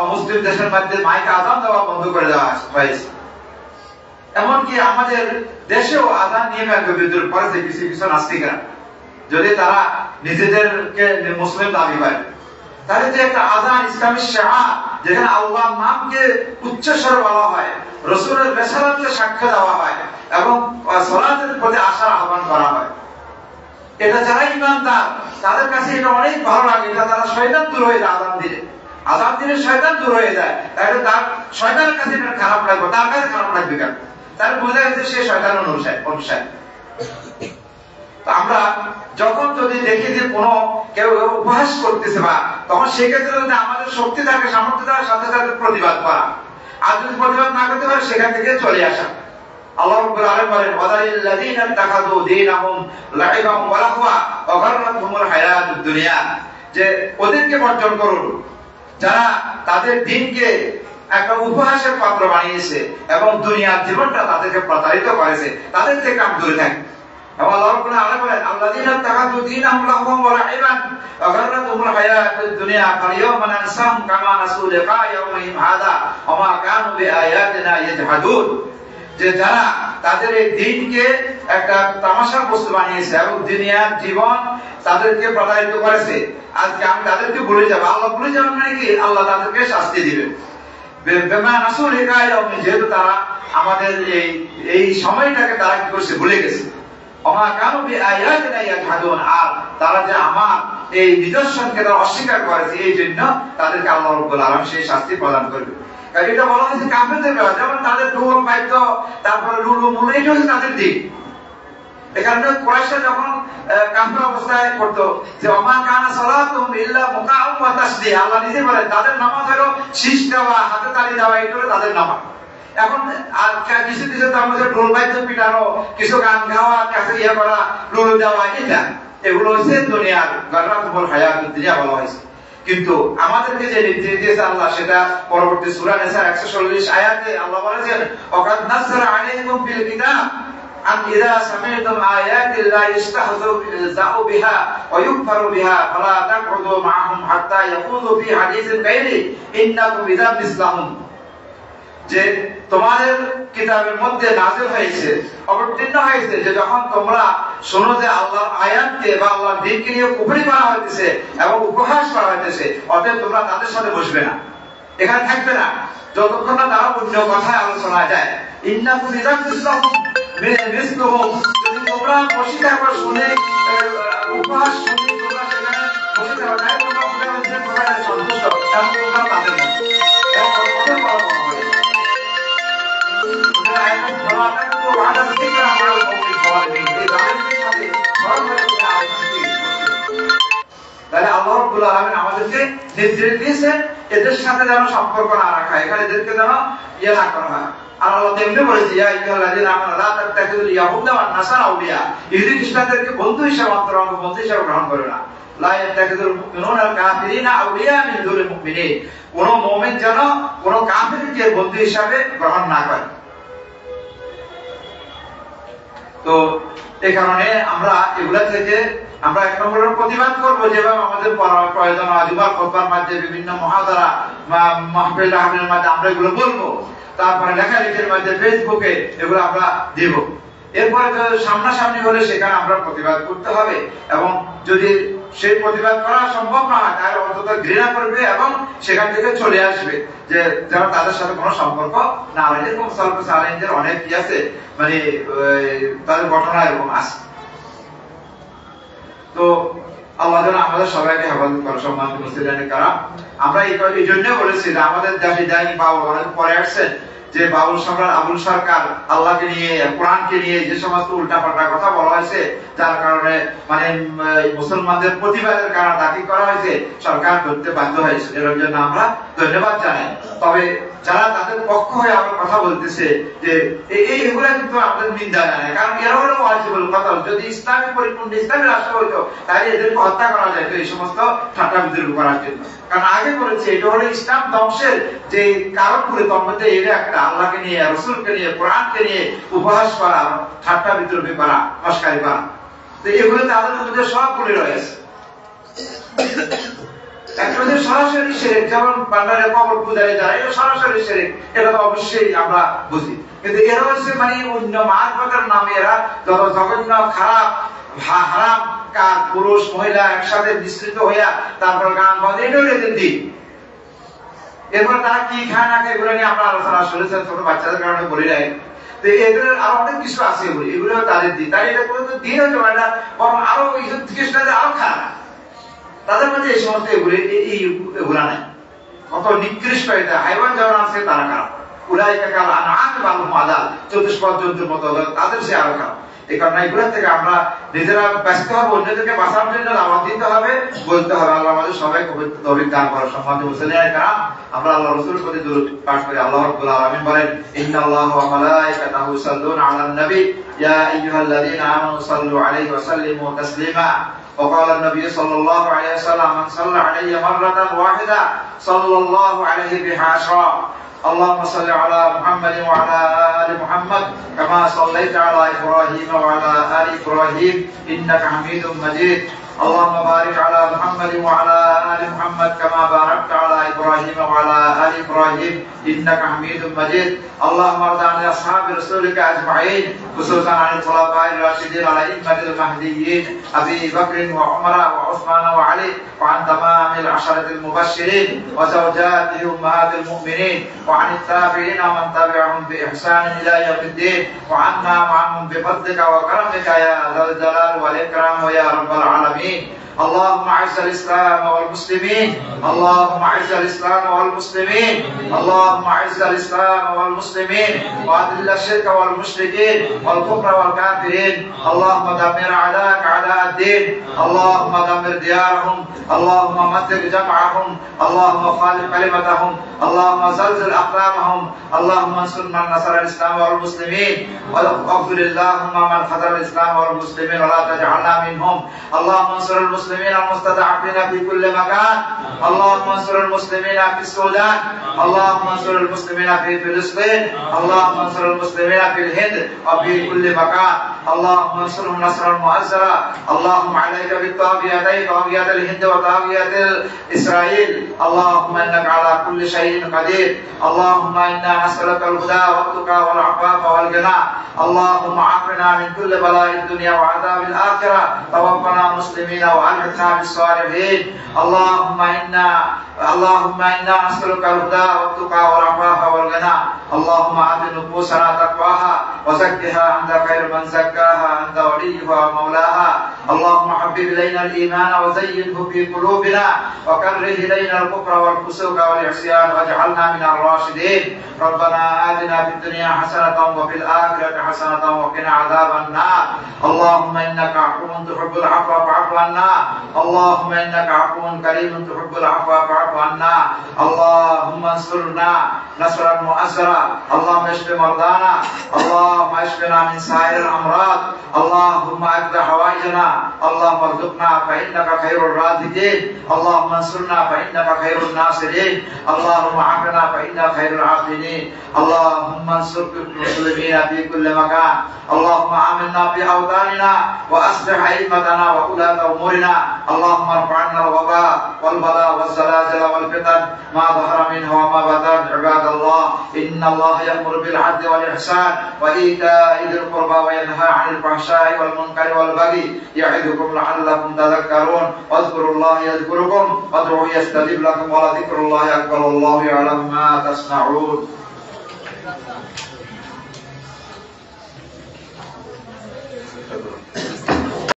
অমুসলিম দেশের মধ্যে মাইকে আযান দেওয়া বন্ধ করে দেওয়া হয়েছে। এমনকি আমাদের দেশেও আযান নিয়ে বিদ্রোহ করেছে কিছু কিছু নাস্তিকরা, যদি তারা নিজেদেরকে মুসলিম দাবি করে। তাহলে যে একটা আযান ইসলামী শিআর, যেখানে আল্লাহর নামকে উচ্চস্বরে বলা হয়, রাসূলের রিসালাতকে সাক্ষ্য দেওয়া হয় এবং সালাতের প্রতি আসার আহ্বান করা হয়, এটা যারা ঈমানদার তাদের কাছে এটা অনেক ভালো লাগে। এটা তারা শয়তান দূর হয়ে যায়, আযান দিলে শয়তান দূর হয়ে যায়। তাহলে তার শয়তানের কাছে এটা খারাপ লাগবে, তার কাছে খারাপ লাগবে কেন? তার বোঝা গেছে সে শয়তানের অনুসারী। আমরা যখন যদি দেখি যে কেউ উপহাস করতেছে, বা তখন সেক্ষেত্রে যদি আমাদের শক্তি থাকে, সামর্থ্য থাকে, সাথে সাথে প্রতিবাদ করা। আর যদি প্রতিবাদ না করতে পারে, সেখান থেকে চলে আসা। আল্লাহ রাব্বুল আলামিন বলেন ওয়াদালিল্লাযীনা তাখাযু দীনাহুম লাইবান ওয়া লাহওয়া ওয়া গাররাতহুমুল হায়াতুদ দুনিয়া, যে ওদেরকে বর্জন করুন যারা তাদের দ্বীনকে একটা উপহাসের পাত্র বানিয়েছে এবং দুনিয়ার জীবনটা তাদেরকে প্রতারিত করেছে, তাদের থেকে আমি দূরে থাকি। এবং আল্লাহ রাব্বুল আলামিন বলেন আল্লাযীনা তাখাযু দীনাহুম লাহওয়ান ওয়া লাইবান ওয়া গাররাতহুমুল হায়াতুদ দুনিয়া ফালইয়াওমা নানসাহুম কামা নাসু লিকা ইয়াউমিহিম হাযা ওয়া মা কানু বিআয়াতিনা ইয়াজহাদুন, যে যারা তাদের এই দ্বীনকে একটা তামাশার বস্তু বানিয়েছে এবং দুনিয়ার জীবন তাদেরকে প্রতারিত করেছে, আজকে আমি তাদেরকে ভুলে যাব। আল্লাহ ভুলে যাবেন মানে কি? আল্লাহ তাদেরকে শাস্তি দিবেন। যেহেতু তারা আমাদের এই সময়টাকে তারা কি করছে, ভুলে গেছে। আর তারা যে আমার এই নিদর্শনকে তারা অস্বীকার করেছে, এই জন্য তাদেরকে আল্লাহ রাব্বুল আলামিন সেই শাস্তি প্রদান করবে। এটা বলা হয়েছে কাফেরদের ব্যাপারে, যেমন তাদের ঢোল বাদ্য, তারপরে লুলু মুলু, এটা হচ্ছে তাদের দিক। এখানে কুরাইশরা যখন কাফের অবস্থায় করতো যে ওমা কানা সালাতুহুম ইল্লা মুকাউম ওয়া তাসবিহ, আল্লাহ নিজে বলেন তাদের নামাজ হলো শীষ দেওয়া, হাতে তালি দেওয়া, এটা হলো তাদের নামাজ। এখন আর কিছু কিছু তার মধ্যে ঢোল বাদ্য পিটানো, কিছু গান গাওয়া, কাছে করা, লুলু দেওয়া, এগুলো হচ্ছে দুনিয়ার গাররাতুল হায়াতুদ দুনিয়া বলা হয়েছে। কিন্তু আমাদেরকে যে নির্দেশ দিয়েছে আল্লাহ সেটা পরবর্তী সূরা নিসার 140 আয়াতে আল্লাহ বলেছেন ওয়াকাদ নাযালা আলাইকুম ফিল কিতাব আন ইযা সামি'তুম আয়াতিল্লাহি ইস্তাহজাউ বিহা ওয়া ইউকফারু বিহা ফালা তাকউদু মা'আহুম হাত্তা ইয়াকুযু ফি হাদিসিন গায়রি ইন্নাকুম ইযা মিসলাহুম। যে তোমাদের কিতাবের মধ্যে নাযিল হয়েছে, অবতীর্ণ হয়েছে যে যখন তোমরা শোনো যে আল্লাহর আয়াতকে বা আল্লাহর দ্বীনকে নিয়ে কুফরি করা হইতেছে এবং উপহাস করা হইতেছে, অতএব তোমরা তাদের সাথে বসবে না, এখানে থাকবে না যতক্ষণ না তারা অন্য কথায় আলোচনা যায়। ইন্নাকুম ইযা মিসলুহুম, যদি তোমরা বসে থাকো শুনে উপহাস শুনে তোমরা সেখানে বসে থাকো, তাই তোমরা সন্তুষ্ট এবং তোমরা তাদের মতো তাহলে আল্লাহ রাব্বুল আলামিন আমাদেরকে নির্দেশ দিয়েছেন এদের সাথে যেন সম্পর্ক না রাখা, এখানে এদেরকে যেন ইয়ে না করা হয়। আর আল্লাহ তেমনি বলেছে ইয়া আইয়ুহাল্লাযীনা আমানু লা তাত্তাখিযুল ইয়াহুদা ওয়ান নাসারা আউলিয়া, ইহুদি খ্রিস্টানদেরকে বন্ধু হিসেবে বন্ধু হিসেবে গ্রহণ করো না। লা ইয়াত্তাখিযুল মুমিনুনা আল কাফিরিনা আউলিয়া মিন দুনিল মুমিনিন, কোন মুমিন যেন কোন কাফিরকে বন্ধু হিসেবে গ্রহণ না করে। তো এই কারণে আমরা এগুলা থেকে আমরা এক নম্বরের প্রতিবাদ করবো, যেভাবে আমাদের প্রয়োজন আদিবার খোদবার মাধ্যমে বিভিন্ন মহাদারা বা মাহফিল আহমের মাধ্যমে আমরা এগুলো বলবো, তারপরে লেখালেখির মাধ্যমে ফেসবুকে এগুলো আমরা দিব। এরপরে সামনাসামনি হলে সেখানে আমরা প্রতিবাদ করতে হবে, এবং যদি সেই প্রতিবাদ করা সম্ভব না হয় তাহলে অন্তত ঘৃণা করবে এবং সেখান থেকে চলে আসবে, যে যেন তাদের সাথে কোনো সম্পর্ক না হয়। এরকম সালফে সালেহিনদের অনেক কি আছে, মানে তাদের ঘটনা এরকম আছে। তো আল্লাহ যেন আমাদের সবাইকে হেফাজত করে। সম্মানিত মুসলিম কারাম, আমরা এই জন্য বলেছি যে আমাদের দেশে দায়ী বাউল অনেক পরে আসছেন, যে বাউল সম্রাট আবুল সরকার আল্লাহকে নিয়ে কোরআনকে নিয়ে যে সমস্ত উল্টাপাল্টা কথা বলা হয়েছে, যার কারণে মানে মুসলমানদের প্রতিবাদের কারণে দাবি করা হয়েছে, সরকার করতে বাধ্য হয়েছে, এর জন্য আমরা ধন্যবাদ জানাই। তবে যারা তাদের পক্ষ হয়ে আমরা কথা বলতেছে যে এইগুলা কিন্তু আমাদের নিন্দা জানায়, কারণ এরা হলো ওয়াজিবুল কতল। যদি ইসলামী পরিপূর্ণ ইসলামী রাষ্ট্র হইতো তাহলে এদেরকে হত্যা করা যেত এই সমস্ত ঠাট্টা বিদ্রোহ করার জন্য, কারণ আগে করেছে এটা হলো ইসলাম ধ্বংসের যে কারণ করে তোর মধ্যে এটা একটা আল্লাহকে নিয়ে রাসূলকে নিয়ে কোরআনকে নিয়ে উপহাস করা, ঠাট্টা বিদ্রোহ করা, মস্কারি করা। তো এগুলো তাদের মধ্যে সবগুলি রয়েছে। একজনের সরাসরি শিরক, যেমন বান্দারে কবর পূজারে যারা, এটা সরাসরি শিরক, এটা তো অবশ্যই আমরা বুঝি। কিন্তু এরা হচ্ছে মানে অন্য মারফতের নামে এরা যত জঘন্য খারাপ হারাম কাজ, পুরুষ মহিলা একসাথে মিশ্রিত হইয়া তারপর গান বাজে, এটাও এদের দিন। এরপর তারা কি খায় না খায় এগুলো নিয়ে আমরা আলোচনা শুনেছেন, ছোট বাচ্চাদের কারণে বলি নাই। তো এদের আরো অনেক কিছু আছে এগুলো তাদের দিন, তাই এটা কোনো দিন হইতে পারে না, বরং আরো খ্রিস্টানদের আরো খারাপ, তাদের মধ্যে এই সমস্ত এগুলা নাই। কত নিকৃষ্ট এটা, হাইওয়ান যেমন আছে তারা খারাপ, উলাইকা কাল আনআম বাল হুম আযাল, চতুষ্পদ জন্তুর মতো তাদের সে আরো খারাপ। এই কারণে এগুলো থেকে আমরা নিজেরা ব্যস্ত হবো, অন্যদেরকে বাঁচানোর জন্য দাওয়াত দিতে হবে, বলতে হবে। আল্লাহ আমাদের সবাইকে তৌফিক দান করেন। সম্মানিত মুসলিম কারাম, আমরা আল্লাহ রাসূলের প্রতি দরুদ পাঠ করি। আল্লাহ রাব্বুল আলামিন বলেন, ইন্নাল্লাহা ওয়া মালাইকাতাহু ইউসাল্লুনা আলান নবী ইয়া আইয়ুহাল্লাযীনা আমানু সাল্লু আলাইহি ওয়া সাল্লিমু তাসলিমা। وقال النبي صلى الله عليه وسلم من صلى علي مرة واحدة صلى الله عليه بها عشرا. اللهم صل على محمد وعلى آل محمد كما صليت على إبراهيم وعلى آل إبراهيم إنك حميد مجيد. اللهم بارك على محمد وعلى آل محمد كما باركت على إبراهيم وعلى آل إبراهيم إنك حميد مجيد. اللهم ارض عن أصحاب رسولك أجمعين، خصوصا عن الخلفاء الراشدين الأئمة المهديين أبي بكر وعمر وعثمان وعلي، وعن تمام العشرة المبشرين وزوجاته أمهات المؤمنين، وعن التابعين ومن تبعهم بإحسان إلى يوم الدين، وعنا معهم بفضلك وكرمك يا ذا الجلال والإكرام ويا رب العالمين. اللهم اعز الاسلام والمسلمين، اللهم اعز الاسلام والمسلمين، اللهم اعز الاسلام والمسلمين، واذل الشرك والمشركين والكفر والكافرين. اللهم دمر اعداءك اعداء الدين، اللهم دمر ديارهم، اللهم مزق جمعهم، اللهم خالف كلمتهم، اللهم زلزل اقدامهم، اللهم انصر من نصر الاسلام والمسلمين، واغفر اللهم من خذل الاسلام والمسلمين ولا تجعلنا منهم. اللهم انصر المسلمين المسلمين المستضعفين في كل مكان اللهم انصر المسلمين في السودان اللهم انصر المسلمين في فلسطين اللهم انصر المسلمين في الهند وفي كل مكان اللهم انصرهم نصرا مؤزرا اللهم عليك بالطاغيتين طاغية الهند وطاغية إسرائيل اللهم إنك على كل شيء قدير اللهم إنا نسألك الهدى والتقى والعفاف والغنى اللهم عافنا من كل بلاء الدنيا وعذاب الآخرة توفنا مسلمين وألحقنا بالصالحين اللهم إنا نسألك الهدى والتقى والعفاف والغنى اللهم آت نفوسنا تقواها وزكها أنت خير من زكاها أنت وليها ومولاها اللهم حبب إلينا الإيمان وزينه في قلوبنا وكره إلينا الكفر والفسوق والعصيان واجعلنا من الراشدين ربنا آتنا في الدنيا حسنة وفي الآخرة حسنة وقنا عذاب النار اللهم إنك عفو تحب العفو فاعف عنا اللهم إنك عفو كريم تحب العفو فاعف عنا اللهم انصرنا نصرا مؤزرا اللهم اشف مرضانا اللهم اشفنا من سائر الأمراض اللهم اقض حوائجنا اللهم ارزقنا فإنك خير الرازقين اللهم انصرنا فإنك خير الناصرين اللهم عافنا فإنك خير العافين اللهم انصر المسلمين في كل مكان اللهم آمنا في أوطاننا وأصلح أئمتنا وولاة أمورنا اللهم ارفع عنا الوباء والبلاء والزلازل والفتن ما ظهر منه وما بطن عباد الله إن الله يأمر بالعدل والإحسان وإيتاء ذي القربى وينهى عن الفحشاء والمنكر والبغي يعظكم لعلكم تذكرون واذكروا الله يذكركم وادعوه يستجب لكم ولذكر الله أكبر والله يعلم ما تصنعون